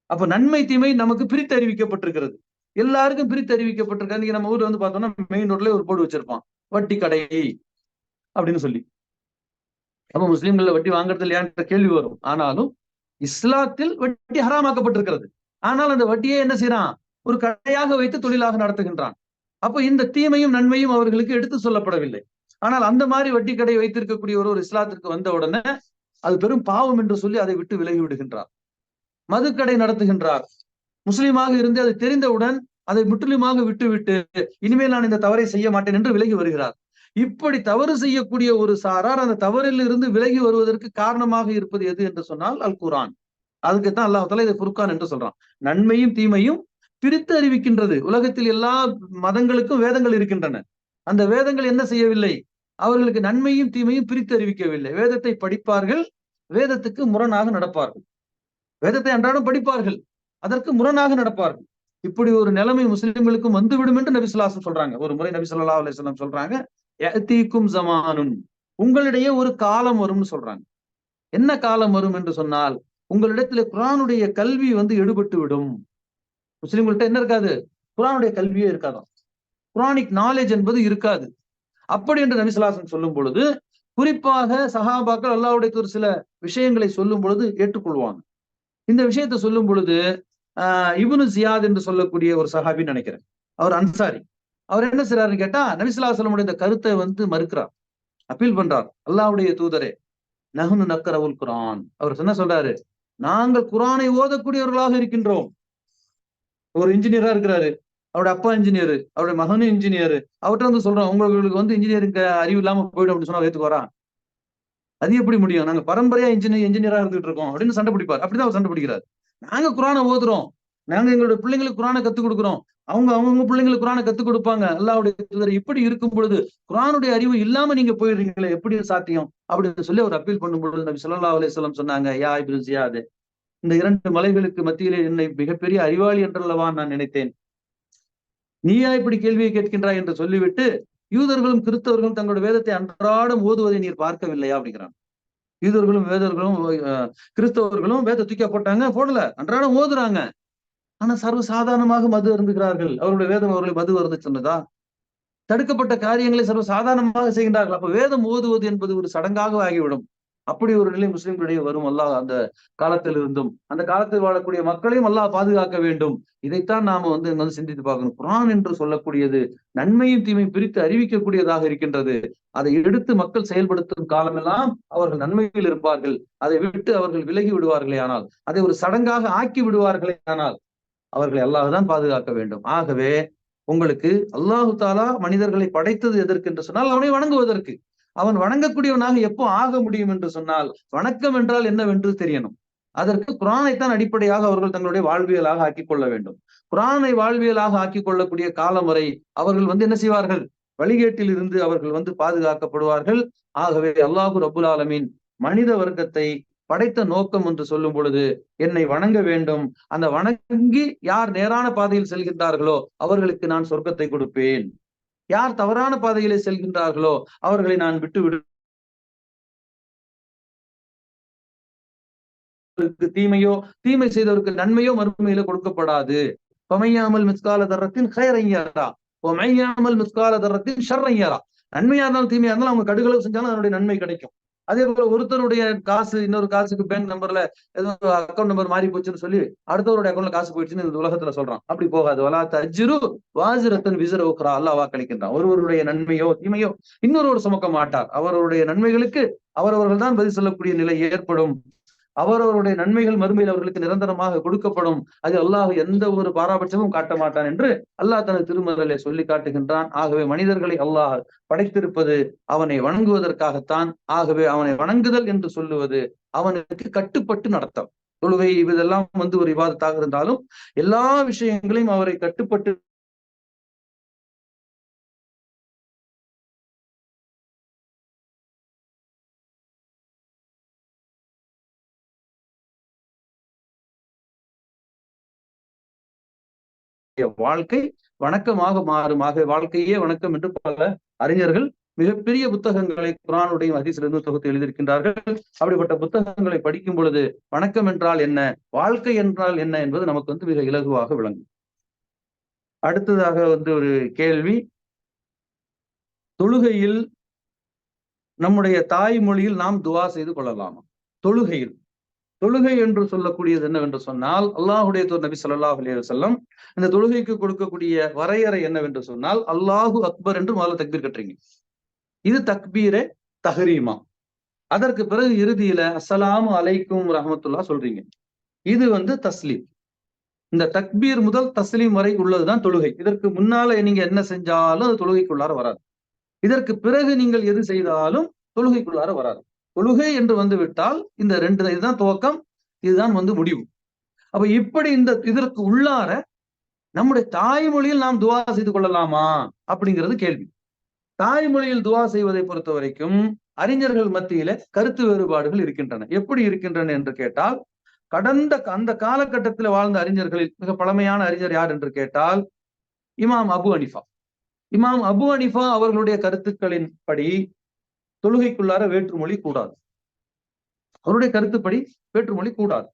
அப்ப நன்மை தீமை நமக்கு பிரித்து அறிவிக்கப்பட்டிருக்கிறது. எல்லாருக்கும் பிரித்து அறிவிக்கப்பட்டிருக்காது. நீங்க நம்ம ஊர்ல வந்து பார்த்தோம்னா மெயின் ரோட்ல ஒரு போர்டு வச்சிருப்பான், வட்டி கடை அப்படின்னு சொல்லி. அப்ப முஸ்லிம்கள் வட்டி வாங்குறது இல்லையான்ற கேள்வி வரும். ஆனாலும் இஸ்லாத்தில் வட்டி ஹராமாக்கப்பட்டிருக்கிறது. ஆனால் அந்த வட்டியை என்ன செய்யறான்? ஒரு கடையாக வைத்து தொழிலாக நடத்துகின்றான். அப்ப இந்த தீமையும் நன்மையும் அவர்களுக்கு எடுத்து சொல்லப்படவில்லை. ஆனால் அந்த மாதிரி வட்டி கடை வைத்திருக்கக்கூடிய ஒரு இஸ்லாத்திற்கு வந்த உடனே அது பெரும் பாவம் என்று சொல்லி அதை விட்டு விலகி விடுகின்றார். மதுக்கடை நடத்துகின்றார். முஸ்லீமாக இருந்து அது தெரிந்தவுடன் அதை முற்றிலுமாக விட்டுவிட்டு இனிமேல் நான் இந்த தவறை செய்ய மாட்டேன் என்று விலகி வருகிறார். இப்படி தவறு செய்யக்கூடிய ஒரு சாரார் அந்த தவறில் இருந்து விலகி வருவதற்கு காரணமாக இருப்பது எது என்று சொன்னால் அல் குர்ஆன். அதுக்குத்தான் அல்லாஹ் தஆலா இதை ஃபுர்கான் என்று சொல்றான். நன்மையும் தீமையும் பிரித்து அறிவிக்கின்றது. உலகத்தில் எல்லா மதங்களுக்கும் வேதங்கள் இருக்கின்றன. அந்த வேதங்கள் என்ன செய்யவில்லை? அவர்களுக்கு நன்மையும் தீமையும் பிரித்து அறிவிக்கவில்லை. வேதத்தை படிப்பார்கள், வேதத்துக்கு முரணாக நடப்பார்கள். வேதத்தை அன்றாடம் படிப்பார்கள், அதற்கு முரணாக நடப்பார்கள். இப்படி ஒரு நிலைமை முஸ்லிம்களுக்கும் வந்துவிடும் என்று நபி ஸல்லல்லாஹு அலைஹி வஸல்லம் சொல்றாங்க. ஒரு முறை நபி ஸல்லல்லாஹு அலைஹி வஸல்லம் சொல்றாங்க, யஅதீக்கும் ஸமானுன், உங்களிடையே ஒரு காலம் வரும்னு சொல்றாங்க. என்ன காலம் வரும் என்று சொன்னால், உங்களிடத்துல குர்ஆனுடைய கல்வி எடுபட்டு விடும். முஸ்லிம்கள்ட்ட என்ன இருக்காது? குர்ஆனுடைய கல்வியே இருக்காதாம். குர்ஆனிக் நாலேஜ் என்பது இருக்காது. அப்படி என்று நபி ஸல்லல்லாஹு அலைஹி வஸல்லம் சொல்லும் பொழுது, குறிப்பாக சஹாபாக்கள் அல்லாஹ்வுடைய ஒரு சில விஷயங்களை சொல்லும் பொழுது ஏற்றுக்கொள்வாங்க. இந்த விஷயத்தை சொல்லும் பொழுது இப்னு ஜியாத் என்று சொல்லக்கூடிய ஒரு சஹாபி நினைக்கிறேன், அவர் அன்சாரி. அவர் என்ன செய்றாருன்னு கேட்டா, நபி ஸல்லல்லாஹு அலைஹி வஸல்லம் இந்த கருத்தை மறுக்கிறார், அப்பீல் பண்றார். அல்லாஹ்வுடைய தூதரே, நஹ்னு நக்ரவுல் குர்ஆன். அவர் என்ன சொல்றாரு? நாங்கள் குர்ஆனை ஓதக்கூடியவர்களாக இருக்கின்றோம். ஒரு இன்ஜினியரா இருக்கிறாரு, அவருடைய அப்பா இன்ஜினியர், அவருடைய மகனும் இன்ஜினியர். அவர்கிட்ட சொல்றோம், உங்களுக்கு இன்ஜினியரிங் அறிவு இல்லாம போயிடும் அப்படின்னு சொன்னா ஏத்துக்குவாரா? அது எப்படி முடியும்? நாங்க பரம்பரையா இன்ஜினியரா இருந்துட்டு இருக்கோம் அப்படின்னு சண்டை பிடிப்பார். அப்படிதான் அவர் சண்டை பிடிக்கிறார். நாங்க குர்ஆனை ஓதுறோம், நாங்க எங்களுடைய பிள்ளைங்களுக்கு குர்ஆனை கத்துக் கொடுக்குறோம், அவங்க பிள்ளைங்களுக்கு குர்ஆனை கத்துக் கொடுப்பாங்க. அல்லாஹ்வுடைய தூதர், இப்படி இருக்கும் பொழுது குர்ஆனுடைய அறிவு இல்லாம நீங்க போயிடுறீங்களே, எப்படி சாத்தியம் அப்படின்னு சொல்லி அவர் அப்பீல் பண்ணும் பொழுது நபி ஸல்லல்லாஹு அலைஹி வஸல்லம் சொன்னாங்க, யா இப்னு ஜியாத், இந்த இரண்டு மலைகளுக்கு மத்தியிலே என்னை மிகப்பெரிய அறிவாளி என்றல்லவா நான் நினைத்தேன், நீயா இப்படி கேள்வியை கேட்கின்றாய் என்று சொல்லிவிட்டு, யூதர்களும் கிறிஸ்தவர்களும் தங்களுடைய வேதத்தை அன்றாடம் ஓதுவதை நீர் பார்க்கவில்லையா அப்படிங்கிறான். யூதர்களும் கிறிஸ்தவர்களும் வேத தூக்கி போட்டாங்க, போடல, அன்றாடம் ஓதுறாங்க. ஆனா சர்வ சாதாரணமாக மது அருந்துகிறார்கள். அவருடைய வேதம் அவர்களை மது அருந்த சொன்னதா? தடுக்கப்பட்ட காரியங்களை சர்வ சாதாரணமாக செய்கின்றார்கள். அப்ப வேதம் ஓதுவது என்பது ஒரு சடங்காக ஆகிவிடும். அப்படி ஒரு நிலை முஸ்லிம்களிடையே வரும். அல்லாஹ் அந்த காலத்தில் இருந்தும் அந்த காலத்தில் வாழக்கூடிய மக்களையும் அல்லாஹ் பாதுகாக்க வேண்டும். இதைத்தான் நாம சிந்தித்து பார்க்கணும். குர்ஆன் என்று சொல்லக்கூடியது நன்மையும் தீமையும் பிரித்து அறிவிக்கக்கூடியதாக இருக்கின்றது. அதை எடுத்து மக்கள் செயல்படுத்தும் காலமெல்லாம் அவர்கள் நன்மையில் இருப்பார்கள். அதை விட்டு அவர்கள் விலகி விடுவார்களே ஆனால், அதை ஒரு சடங்காக ஆக்கி விடுவார்களே ஆனால், அவர்களை அல்லாஹ் தான் பாதுகாக்க வேண்டும். ஆகவே உங்களுக்கு அல்லாஹு தாலா மனிதர்களை படைத்தது எதற்கு என்று சொன்னால், அவனை வணங்குவதற்கு. அவன் வணங்கக்கூடியவனாக எப்போ ஆக முடியும் என்று சொன்னால், வணக்கம் என்றால் என்னவென்று தெரியணும். அதற்கு குர்ஆனைத்தான் அடிப்படையாக அவர்கள் தங்களுடைய வாழ்வியலாக ஆக்கிக் கொள்ள வேண்டும். குர்ஆனை வாழ்வியலாக ஆக்கிக் கொள்ளக்கூடிய காலம் வரை அவர்கள் என்ன செய்வார்கள்? வழிகேட்டில் இருந்து அவர்கள் பாதுகாக்கப்படுவார்கள். ஆகவே அல்லாஹு ரப்புல் ஆலமீன் மனித வர்க்கத்தை படைத்த நோக்கம் என்று சொல்லும் பொழுது, என்னை வணங்க வேண்டும், அந்த வணங்கி யார் நேரான பாதையில் செல்கின்றார்களோ அவர்களுக்கு நான் சொர்க்கத்தை கொடுப்பேன், யார் தவறான பாதையிலே செல்கின்றார்களோ அவர்களை நான் விட்டுவிடு, தீமையோ தீமை செய்தவருக்கு நன்மையோ மறுமையில கொடுக்கப்படாது. பமையாமல் மிஸ்கால தர்ரத்தின் ஹைரன் யரா வமையாமல் மிஸ்கால தர்ரத்தின் ஷர்ரன் யரா. நன்மையா இருந்தாலும் தீமையா இருந்தாலும் அவங்க கடுகளவு செஞ்சாலும் அதனுடைய நன்மை கிடைக்கும். அதே போல ஒருத்தருடைய காசு இன்னொரு காசுக்கு பேங்க் நம்பர்ல ஏதோ அக்கௌண்ட் நம்பர் மாறி போச்சுன்னு சொல்லி அடுத்தவருடைய அக்கௌண்ட்ல காசு போயிடுச்சுன்னு இந்த உலகத்துல சொல்றான். அப்படி போகாது. வலா தஜ்ரு வாஜிரத்தன் விஸ்ர உக்ரா. அல்லாஹ் வாக்களிக்கின்றான், ஒருவருடைய நன்மையோ தீமையோ இன்னொருவர் சுமக்க மாட்டார். அவருடைய நன்மைகளுக்கு அவரவர்கள் தான் பதில் சொல்லக்கூடிய நிலை ஏற்படும். அவரவருடைய நன்மைகள் மறுமையில் அவர்களுக்கு நிரந்தரமாக கொடுக்கப்படும். அது அல்லாஹ் எந்த ஒரு பாராபட்சமும் காட்ட மாட்டான் என்று அல்லாஹ் தனது திருமறையிலே சொல்லி காட்டுகின்றான். ஆகவே மனிதர்களை அல்லாஹ் படைத்திருப்பது அவனை வணங்குவதற்காகத்தான். ஆகவே அவனை வணங்குதல் என்று சொல்லுவது அவனுக்கு கட்டுப்பட்டு நடத்தம். தொழுகை இதெல்லாம் ஒரு இபாதத்தாக இருந்தாலும் எல்லா விஷயங்களையும் அவரை கட்டுப்பட்டு வாழ்க்கை வணக்கமாக மாறும். ஆக வாழ்க்கையே வணக்கம் என்று பல அறிஞர்கள் மிகப்பெரிய புத்தகங்களை குர்ஆனுடைய ஹதீஸிலிருந்து தொகுத்து எழுதியிருக்கின்றார்கள். அப்படிப்பட்ட புத்தகங்களை படிக்கும் பொழுது வணக்கம் என்றால் என்ன, வாழ்க்கை என்றால் என்ன என்பது நமக்கு மிக இலகுவாக விளங்கும். அடுத்ததாக ஒரு கேள்வி, தொழுகையில் நம்முடைய தாய்மொழியில் நாம் துவா செய்து கொள்ளலாமா? தொழுகை என்று சொல்லக்கூடியது என்னவென்று சொன்னால், அல்லாஹுடைய தூதர் நபி ஸல்லல்லாஹு அலைஹி வஸல்லம் இந்த தொழுகைக்கு கொடுக்கக்கூடிய வரையறை என்னவென்று சொன்னால், அல்லாஹு அக்பர் என்று முதல்ல தக்பீர் கட்டுறீங்க. இது தக்பீரே தஹ்ரீமா. அதற்கு பிறகு இறுதியில அஸ்ஸலாமு அலைக்கும் ரஹ்மத்துல்லாஹ் சொல்றீங்க. இது தஸ்லீம். இந்த தக்பீர் முதல் தஸ்லீம் வரை உள்ளதுதான் தொழுகை. இதற்கு முன்னால நீங்க என்ன செஞ்சாலும் அது தொழுகைக்குள்ளார வராது. இதற்கு பிறகு நீங்கள் எது செய்தாலும் தொழுகைக்குள்ளார வராது. தொழுகை என்று வந்து விட்டால் இந்த ரெண்டு இதுதான் துவக்கம், இதுதான் முடிவு. அப்ப இப்படி இதற்கு உள்ளார நம்முடைய தாய்மொழியில் நாம் துவா செய்து கொள்ளலாமா அப்படிங்கிறது கேள்வி. தாய்மொழியில் துவா செய்வதை பொறுத்த வரைக்கும் அறிஞர்கள் மத்தியில கருத்து வேறுபாடுகள் இருக்கின்றன. எப்படி இருக்கின்றன என்று கேட்டால், அந்த காலகட்டத்தில் வாழ்ந்த அறிஞர்களில் மிக பழமையான அறிஞர் யார் என்று கேட்டால் இமாம் அபு ஹனீஃபா. இமாம் அபு ஹனீஃபா அவர்களுடைய கருத்துக்களின் படி தொழுகைக்குள்ளார வேற்றுமொழி கூடாது. அவருடைய கருத்துப்படி வேற்றுமொழி கூடாது.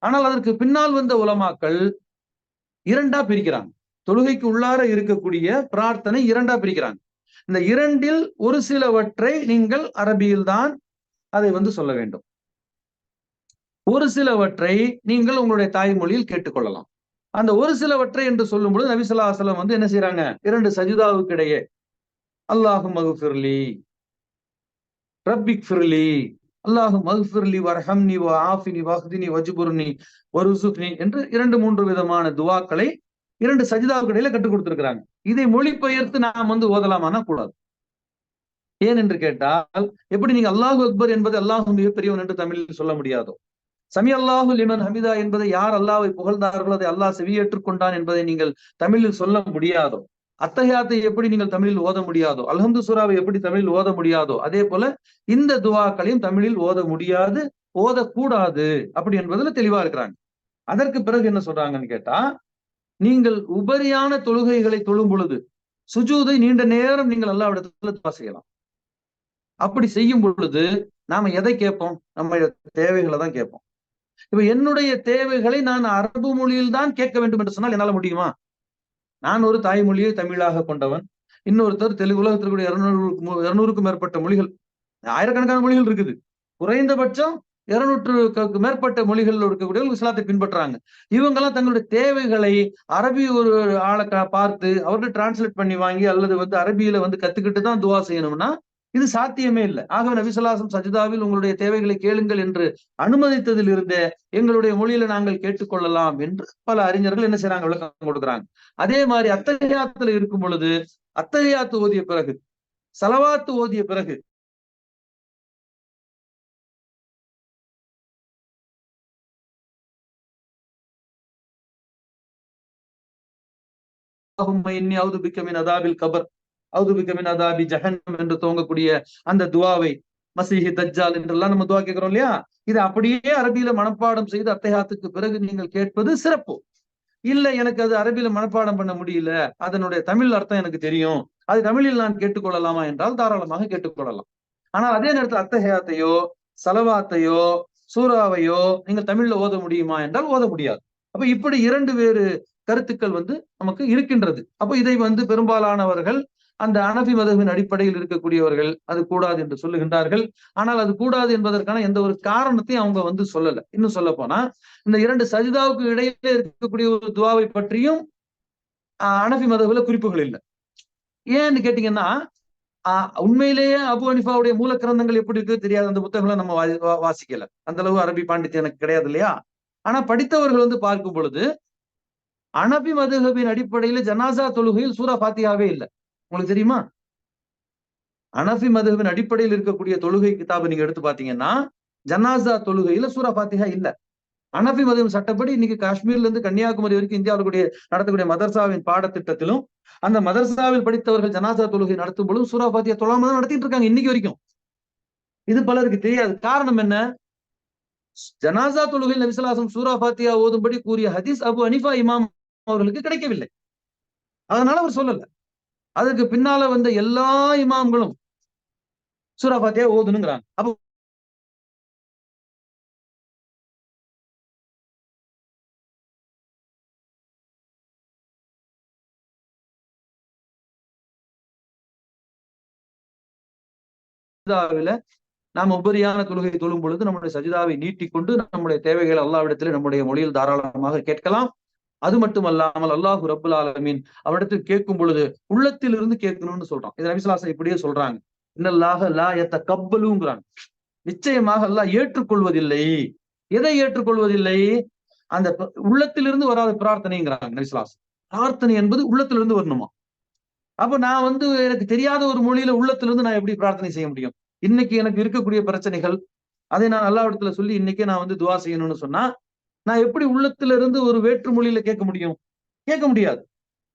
ஆனால் அதற்கு பின்னால் வந்த உலமாக்கள் இரண்டா பிரிக்கிறாங்க. தொழுகைக்கு உள்ளார இருக்கக்கூடிய பிரார்த்தனை இரண்டா பிரிக்கிறாங்க. இந்த இரண்டில் ஒரு சிலவற்றை நீங்கள் அரபியில் தான் அதை சொல்ல வேண்டும். ஒரு சிலவற்றை நீங்கள் உங்களுடைய தாய்மொழியில் கேட்டுக்கொள்ளலாம். அந்த ஒரு சிலவற்றை என்று சொல்லும் பொழுது நபி ஸல்லல்லாஹு அலைஹி வஸல்லம் என்ன செய்யறாங்க? இரண்டு சஜிதாவுக்கு இடையே அல்லாஹு மக்ஃபிர்லி ரப்பிக் ஃபிர்லி அல்லாஹு மக்ஃபிர்லி வர்ஹம்னி வஆஃபினி வஹ்தினி வஜ்புர்னி வர்சுக்னி என்று 2-3 விதமான துஆக்களை இரண்டு சஜிதாவுக்கு இடையில கற்றுக் கொடுத்திருக்கிறாங்க. இதை மொழிபெயர்த்து நாம் ஓதலாமானா கூடாது. ஏன் என்று கேட்டால், எப்படி நீங்க அல்லாஹு அக்பர் என்பதை அல்லாஹு மிகப்பெரியவன் என்று தமிழில் சொல்ல முடியாதோ, சமி அல்லாஹு லிமன் ஹமிதா என்பதை யார் அல்லாஹ்வை புகழ்ந்தார்களோ அதை அல்லாஹ் செவியேற்றுக் கொண்டான் என்பதை நீங்கள் தமிழில் சொல்ல முடியாதோ, அத்தஹியாத்தை எப்படி நீங்கள் தமிழில் ஓத முடியாதோ, அல்ஹம்து சூராவை எப்படி தமிழில் ஓத முடியாதோ, அதே போல இந்த துஆக்களையும் தமிழில் ஓத முடியாது, ஓதக்கூடாது அப்படி என்பதுல தெளிவா இருக்கிறாங்க. அதற்கு பிறகு என்ன சொல்றாங்கன்னு கேட்டா, நீங்கள் உபரியான தொழுகைகளை தொழும் பொழுது சுஜூதை நீண்ட நேரம் நீங்கள் அல்லாஹ்விடத்துல துஆ செய்யலாம். அப்படி செய்யும் பொழுது நாம எதை கேட்போம்? நம்ம தேவைகளை தான் கேட்போம். இப்ப என்னுடைய தேவைகளை நான் அரபு மொழியில் தான் கேட்க வேண்டும் என்று சொன்னால் என்னால முடியுமா? நான் ஒரு தாய்மொழியை தமிழாக கொண்டவன், இன்னொருத்தர் தெலுங்கு. உலகத்திற்குரிய 200க்கும் மேற்பட்ட மொழிகள், ஆயிரக்கணக்கான மொழிகள் இருக்குது. குறைந்தபட்சம் 200க்கு மேற்பட்ட மொழிகள் இருக்கக்கூடிய இஸ்லாத்தை பின்பற்றுறாங்க. இவங்கெல்லாம் தங்களுடைய தேவைகளை அரபி ஒரு ஆளை பார்த்து அவர்கள் டிரான்ஸ்லேட் பண்ணி வாங்கி அல்லது அரபியில கத்துக்கிட்டு தான் துவா செய்யணும்னா இது சாத்தியமே இல்லை. ஆகவே நபி ஸல்லல்லாஹு அலைஹி வஸல்லம் சஜிதாவில் உங்களுடைய தேவைகளை கேளுங்கள் என்று அனுமதித்ததில் இருந்தே எங்களுடைய மொழியில நாங்கள் கேட்டுக்கொள்ளலாம் என்று பல அறிஞர்கள் என்ன செய்யறாங்க? விளக்கம் கொடுக்குறாங்க. அதே மாதிரி அத்தஹியாத்துல இருக்கும் பொழுது அத்தஹியாத்து ஓதிய பிறகு, ஸலவாத்து ஓதிய பிறகு அல்லாஹும்ம இன்னி அஊது பிக்க மின் அதாபில் கபர் அஊது பிக்க மின் அதாபி ஜஹன்னம் என்று துவங்கக்கூடிய அந்த துஆவை, மஸீஹி தஜ்ஜால் என்றெல்லாம் நம்ம துஆ கேட்கிறோம் இல்லையா? இது அப்படியே அரபியில மனப்பாடம் செய்து அத்தஹியாத்துக்கு பிறகு நீங்கள் கேட்பது சிறப்பு. இல்ல எனக்கு அது அரபியில மனப்பாடம் பண்ண முடியல, அதனுடைய தமிழ் அர்த்தம் எனக்கு தெரியும், அது தமிழில் நான் கேட்டுக்கொள்ளலாமா என்றால் தாராளமாக கேட்டுக்கொள்ளலாம். ஆனால் அதே நேரத்தில் அத்தஹியாத்தையோ ஸலவாத்தையோ சூராவையோ நீங்கள் தமிழ்ல ஓத முடியுமா என்றால் ஓத முடியாது. அப்ப இப்படி இரண்டு வேறு கருத்துக்கள் நமக்கு இருக்கின்றது. அப்ப இதை பெரும்பாலானவர்கள் அந்த ஹனஃபி மதஹ்பின் அடிப்படையில் இருக்கக்கூடியவர்கள் அது கூடாது என்று சொல்லுகின்றார்கள். ஆனால் அது கூடாது என்பதற்கான எந்த ஒரு காரணத்தையும் அவங்க சொல்லல. இன்னும் சொல்ல போனா இந்த இரண்டு சஜிதாவுக்கு இடையிலே இருக்கக்கூடிய ஒரு துஆவை பற்றியும் ஹனஃபி மதஹ்பில குறிப்புகள் இல்லை. ஏன்னு கேட்டீங்கன்னா, உண்மையிலேயே அபு ஹனீஃபாவுடைய மூல கிரந்தங்கள் எப்படி இருக்கு தெரியாது. அந்த புத்தகங்களை நம்ம வாசிக்கல. அந்த அளவு அரபி பாண்டித்யம் எனக்கு கிடையாது இல்லையா? ஆனா படித்தவர்கள் பார்க்கும் பொழுது ஹனஃபி மதுஹபின் அடிப்படையில ஜனாசா தொழுகையில் சூரா ஃபாத்திஹாவே இல்லை. உங்களுக்கு தெரியுமா? ஹனஃபி மதுஹபின் அடிப்படையில் இருக்கக்கூடிய தொழுகை கிதாபை நீங்க எடுத்து பாத்தீங்கன்னா ஜனாசா தொழுகையில சூரா ஃபாத்திஹா இல்ல. ஹனஃபி மதுஹப் சட்டப்படி இன்னைக்கு காஷ்மீர்ல இருந்து கன்னியாகுமரி வரைக்கும் இந்தியாவுடைய நடத்தக்கூடிய மதர்சாவின் பாடத்திட்டத்திலும் அந்த மதர்சாவில் படித்தவர்கள் ஜனாசா தொழுகை நடத்தும் பொழுது சூரா ஃபாத்திஹா தொழாம தான் நடத்திட்டு இருக்காங்க இன்னைக்கு வரைக்கும். இது பலருக்கு தெரியாது. காரணம் என்ன? ஜனாசா தொழுகையில் நபி ஸல்லல்லாஹு அலைஹி வஸல்லம் சூரா ஃபாத்திஹா ஓதும்படி கூறிய ஹதீஸ் அபு ஹனீஃபா இமாம் அவர்களுக்கு கிடைக்கவில்லை. அதனால அவர் சொல்லல. அதுக்கு பின்னால வந்த எல்லா இமாம்களும் சூரா ஃபாத்திஹா ஓதுனுங்கிறாங்க. அப்ப நாம் உபரியான தொழுகை தொழும் பொழுது நம்முடைய சஜிதாவை நீட்டிக்கொண்டு நம்முடைய தேவைகளை அல்லாஹ்விடத்தில் நம்முடைய மொழியில் தாராளமாக கேட்கலாம். அது மட்டுமல்லாமல் அல்லாஹு ரப்புல் ஆலமீன் அவரிடத்தில் கேட்கும் பொழுது உள்ளத்தில் இருந்து கேட்கணும்னு சொல்றான். இது நபி ஸல்லல்லாஹு அலைஹி வஸல்லம் இப்படியே சொல்றாங்க. இன்னல்லாக லா யத்தகப்பலுங்கிறான். நிச்சயமாக அல்லாஹ் ஏற்றுக்கொள்வதில்லை. எதை ஏற்றுக்கொள்வதில்லை? அந்த உள்ளத்திலிருந்து வராத பிரார்த்தனைங்கிறாங்க நபி ஸல்லல்லாஹு அலைஹி வஸல்லம். பிரார்த்தனை என்பது உள்ளத்திலிருந்து வரணுமா? அப்ப நான் எனக்கு தெரியாத ஒரு மொழியில உள்ளத்திலிருந்து நான் எப்படி பிரார்த்தனை செய்ய முடியும்? இன்னைக்கு எனக்கு இருக்கக்கூடிய பிரச்சனைகள், அதை நான் அல்லாஹ்விடத்துல சொல்லி இன்னைக்கே நான் துஆ செய்யணும்னு சொன்னா, நான் எப்படி உள்ளத்துல இருந்து ஒரு வேற்று மொழியில கேட்க முடியும்? கேட்க முடியாது.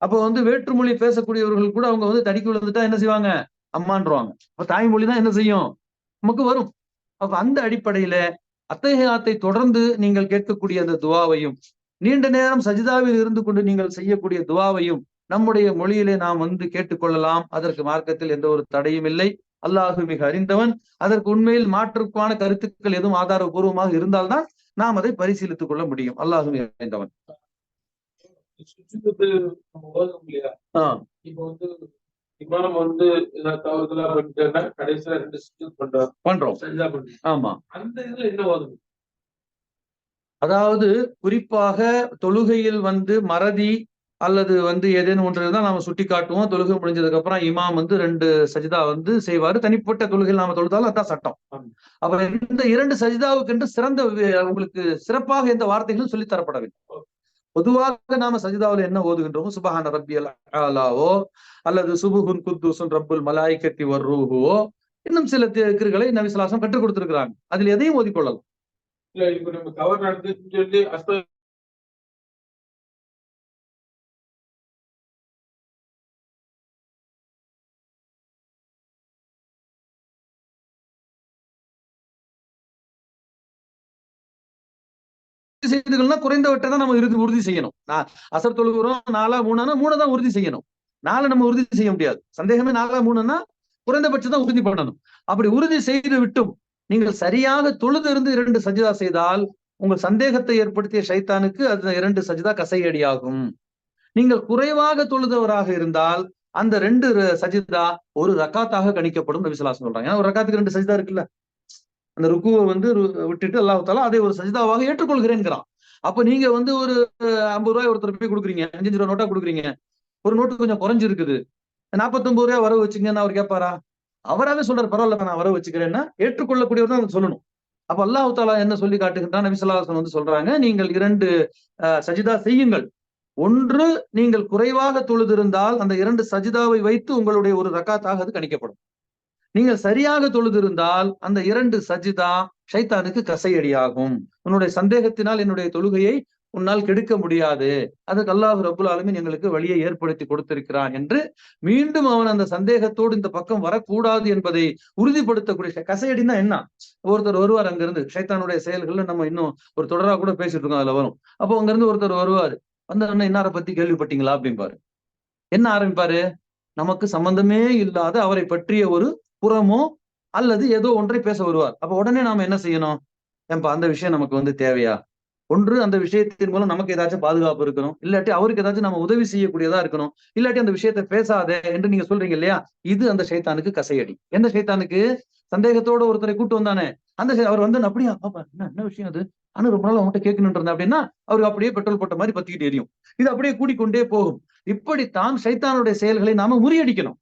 அப்ப வேற்றுமொழி பேசக்கூடியவர்கள் கூட அவங்க தடிக்கு விழுந்துட்டா என்ன செய்வாங்க? அம்மான்றுவாங்க. அப்ப தாய்மொழி தான் என்ன செய்யும்? நமக்கு வரும். அப்ப அந்த அடிப்படையில அத்தஹியாத்தை தொடர்ந்து நீங்கள் கேட்கக்கூடிய அந்த துஆவையும், நீண்ட நேரம் சஜிதாவில் இருந்து கொண்டு நீங்கள் செய்யக்கூடிய துஆவையும் நம்முடைய மொழியிலே நாம் கேட்டுக்கொள்ளலாம். அதற்கு மார்க்கத்தில் எந்த ஒரு தடையும் இல்லை. அல்லாஹு மிக அறிந்தவன். அதற்கு உண்மையில் மாற்றுக்கான கருத்துக்கள் எதுவும் ஆதாரபூர்வமாக இருந்தால்தான் நாம் அதை பரிசீலித்துக் கொள்ள முடியும். அல்லாஹு மிக அறிந்தவன். இப்போ இமாம் தவறுதலா பண்ணிட்டேன்னா கடைசியா 2 சுஜூத் பண்றோம். ஆமா. அந்த இதுல என்ன ஓதும்? அதாவது குறிப்பாக தொழுகையில் மறதி அல்லது ஏதேனும் ஒன்று தான் நாம சுட்டி காட்டுவோம். தொழுகை முடிஞ்சதுக்கு அப்புறம் இமாம் 2 சஜிதா செய்வாரு. தனிப்பட்ட தொழுகையில் நாம தொழுதாலும் அதான் சட்டம். அப்ப இந்த 2 சஜிதாவுக்கு என்று சிறந்த உங்களுக்கு சிறப்பாக எந்த வார்த்தைகளும் சொல்லித் தரப்படவில்லை. பொதுவாக நாம சஜிதாவில் என்ன ஓதுகின்றோமோ, சுபஹான ரப்பியல் அலாவோ அல்லது சுபுகுன் குத்தூசுன் ரப்புல் மலாயிகத்தி வர்ரூஹுவோ, இன்னும் சில திக்ருகளை நபி ஸல்லல்லாஹு அலைஹி வஸல்லம் கற்றுக் கொடுத்திருக்கிறாங்க. அதில் எதையும் ஓதிக்கொள்ளலாம். இல்ல இப்ப நம்ம தவறு நடந்துச்சுன்னு சொல்லி செய்துகள்னா குறைந்தவற்றை தான் நம்ம உறுதி செய்யணும். அசர் தொழுகிறோம் 4 3 3 தான் உறுதி செய்யணும். 4 நம்ம உறுதி செய்ய முடியாது. சந்தேகமே 4 3ன்னா குறைந்தபட்சம் தான் உறுதி பண்ணணும். அப்படி உறுதி செய்து விட்டும் நீங்கள் சரியாக தொழுது இருந்து 2 சஜிதா செய்தால் உங்கள் சந்தேகத்தை ஏற்படுத்திய ஷைத்தானுக்கு அது 2 சஜிதா கசையடியாகும். நீங்கள் குறைவாக தொழுதவராக இருந்தால் அந்த 2 சஜிதா ஒரு ரக்காத்தாக கணிக்கப்படும் நபி ஸல்லல்லாஹு அலைஹி வஸல்லம் சொல்றாங்க. ஏன்னா ஒரு ரக்காத்துக்கு 2 சஜிதா இருக்குல்ல. அந்த ருக்குவை விட்டுட்டு அல்லாஹ் தஆலா அதை ஒரு சஜிதாவாக ஏற்றுக்கொள்கிறேன்கிறான். அப்ப நீங்க ஒரு 50 ரூபாய் ஒருத்தர் போய் கொடுக்குறீங்க, 5 ரூபாய் நோட்டா கொடுக்குறீங்க. ஒரு நோட்டு கொஞ்சம் குறைஞ்சு இருக்குது, 49 ரூபாய் வரவு வச்சுங்கன்னு அவர் கேட்பாரா? அவராவே சொல்றாரு, பரவாயில்ல நான் வரவு வச்சுக்கிறேன்னா ஏற்றுக்கொள்ளக்கூடியவர் தான் சொல்லணும். அப்ப அல்லாஹ் தஆலா என்ன சொல்லி காட்டுகின்றான்? நபி ஸல்லல்லாஹு அலைஹி வஸல்லம் சொல்றாங்க, நீங்கள் 2 சஜிதா செய்யுங்கள். ஒன்று நீங்கள் குறைவாக தொழுதிருந்தால் அந்த 2 சஜிதாவை வைத்து உங்களுடைய ஒரு ரக்காத்தாக அது கணிக்கப்படும். நீங்கள் சரியாக தொழுதிருந்தால் அந்த 2 சஜிதா ஷைத்தானுக்கு கசையடியாகும். உன்னுடைய சந்தேகத்தினால் என்னுடைய தொழுகையை உன்னால் கெடுக்க முடியாது. அதுக்கு அல்லாஹ் ரப்புல் ஆலமீன் எங்களுக்கு வழியை ஏற்படுத்தி கொடுத்திருக்கிறான் என்று மீண்டும் அவன் அந்த சந்தேகத்தோடு இந்த பக்கம் வரக்கூடாது என்பதை உறுதிப்படுத்தக்கூடிய கசையடினா என்ன? ஒருத்தர் வருவார் அங்கிருந்து, ஷைத்தானுடைய செயல்கள்ல நம்ம இன்னும் ஒரு தொடரா கூட பேசிட்டு இருக்கோம், அதுல வரும். அப்போ அங்கிருந்து ஒருத்தர் வருவாரு, வந்த இன்னாரை பத்தி கேள்விப்பட்டீங்களா அப்படிம்பாரு. என்ன ஆரம்பிப்பாரு? நமக்கு சம்பந்தமே இல்லாத அவரை பற்றிய ஒரு புறமோ அல்லது ஏதோ ஒன்றை பேச வருவார். அப்ப உடனே நாம என்ன செய்யணும்? ஏன்பா அந்த விஷயம் நமக்கு தேவையா? ஒன்று அந்த விஷயத்தின் மூலம் நமக்கு ஏதாச்சும் பாதுகாப்பு இருக்கணும், இல்லாட்டி அவருக்கு ஏதாச்சும் நம்ம உதவி செய்யக்கூடியதா இருக்கணும், இல்லாட்டி அந்த விஷயத்தை பேசாதே என்று நீங்க சொல்றீங்க இல்லையா? இது அந்த ஷைத்தானுக்கு கசையடி. எந்த ஷைத்தானுக்கு? சந்தேகத்தோட ஒருத்தரை கூட்டு வந்தானே அந்த அவர் அப்படியா பாப்பா என்ன விஷயம் அது? ஆனா ரொம்ப நாள் அவங்ககிட்ட கேட்கணும்னு இருந்தேன் அப்படின்னா அவருக்கு அப்படியே பெட்ரோல் போட்ட மாதிரி பத்திக்கிட்டு எரியும். இது அப்படியே கூடிக்கொண்டே போகும். இப்படித்தான் ஷைத்தானுடைய செயல்களை நாம முறியடிக்கணும்.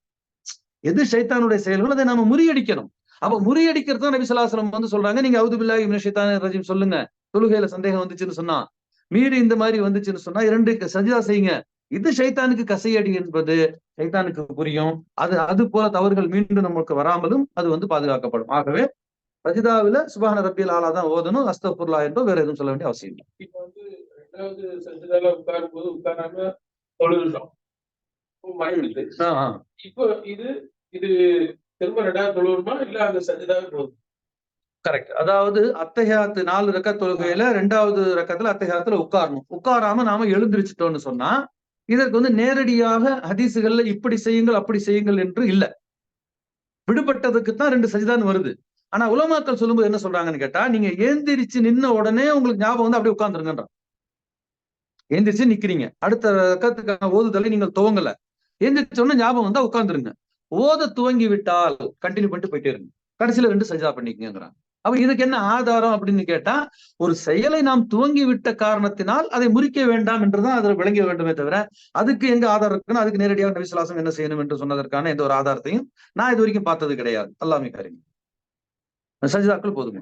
எது ஷைத்தானுடைய செயல்கள் அதை நாம முறியடிக்கணும். அப்ப முறியடிக்கிறது தான் நபி ஸல்லல்லாஹு அலைஹி வஸல்லம் சொல்றாங்க, நீங்க அஊது பில்லாஹி மினஷ் ஷைத்தானிர் ரஜீம் சொல்லுங்க. தொழுகையில சந்தேகம் வந்துச்சுன்னு சொன்னா, மீறி இந்த மாதிரி வந்துச்சுன்னு சொன்னா 2 சஜிதா செய்யுங்க. இது ஷைத்தானுக்கு கசையடி என்பது ஷைத்தானுக்கு புரியும். அது போல தவறுகள் மீண்டும் நமக்கு வராமலும் அது பாதுகாக்கப்படும். ஆகவே சஜிதாவில சுப்ஹான ரப்பியல் ஆலா தான் ஓதணும், அஸ்தக்ஃபிருல்லாஹ் என்றோ வேற எதுவும் சொல்ல வேண்டிய அவசியம் இல்லை. இப்ப 2வது சஜிதால உட்காரும் போது உட்காராம தொழுகிறோம், மறைவில்லை. இப்போ இது திரும்ப 2வது தொழுவுமா இல்ல அந்த சஜிதாவே போதும்? கரெக்ட். அதாவது அத்தஹியாத்து 4 ரக்காத் தொழுகையில 2வது ரக்காத்துல அத்தஹியாத்துல உட்காரணும். உட்காராம நாம எழுந்திருச்சிட்டோம்னு சொன்னா இதற்கு நேரடியாக ஹதீசுகள்ல இப்படி செய்யுங்கள் அப்படி செய்யுங்கள் என்று இல்ல. விடுபட்டதுக்கு தான் 2 சஜிதான்னு வருது. ஆனா உலமாக்கள் சொல்லும்போது என்ன சொல்றாங்கன்னு கேட்டா, நீங்க ஏந்திரிச்சு நின்ன உடனே உங்களுக்கு ஞாபகம் அப்படியே உட்கார்ந்துருங்கன்ற. ஏந்திரிச்சு நிக்கிறீங்க, அடுத்த ரக்காத்துக்கான ஓதுதலை நீங்கள் துவங்கல, எந்திரிச்ச உடனே ஞாபகம் வந்தா உட்கார்ந்துருங்க. ஓத துவங்கி விட்டால் கண்டினியூ பண்ணிட்டு போயிட்டே இருங்க. கடைசியில 2 சஜிதா பண்ணிக்கங்கிறாங்க. அப்ப இதுக்கு என்ன ஆதாரம் அப்படின்னு கேட்டா, ஒரு செயலை நாம் துவங்கி விட்ட காரணத்தினால் அதை முறிக்க வேண்டாம் என்றுதான் அதில் விளங்க வேண்டுமே தவிர, அதுக்கு எங்க ஆதாரம் இருக்குன்னா அதுக்கு நேரடியாக நபி ஸல்லல்லாஹு அலைஹி வஸல்லம் என்ன செய்யணும் என்று சொன்னதற்கான எந்த ஒரு ஆதாரத்தையும் நான் இது வரைக்கும் பார்த்தது கிடையாது. அல்லாஹ் கரீம். சஜிதாக்கள் போதும்.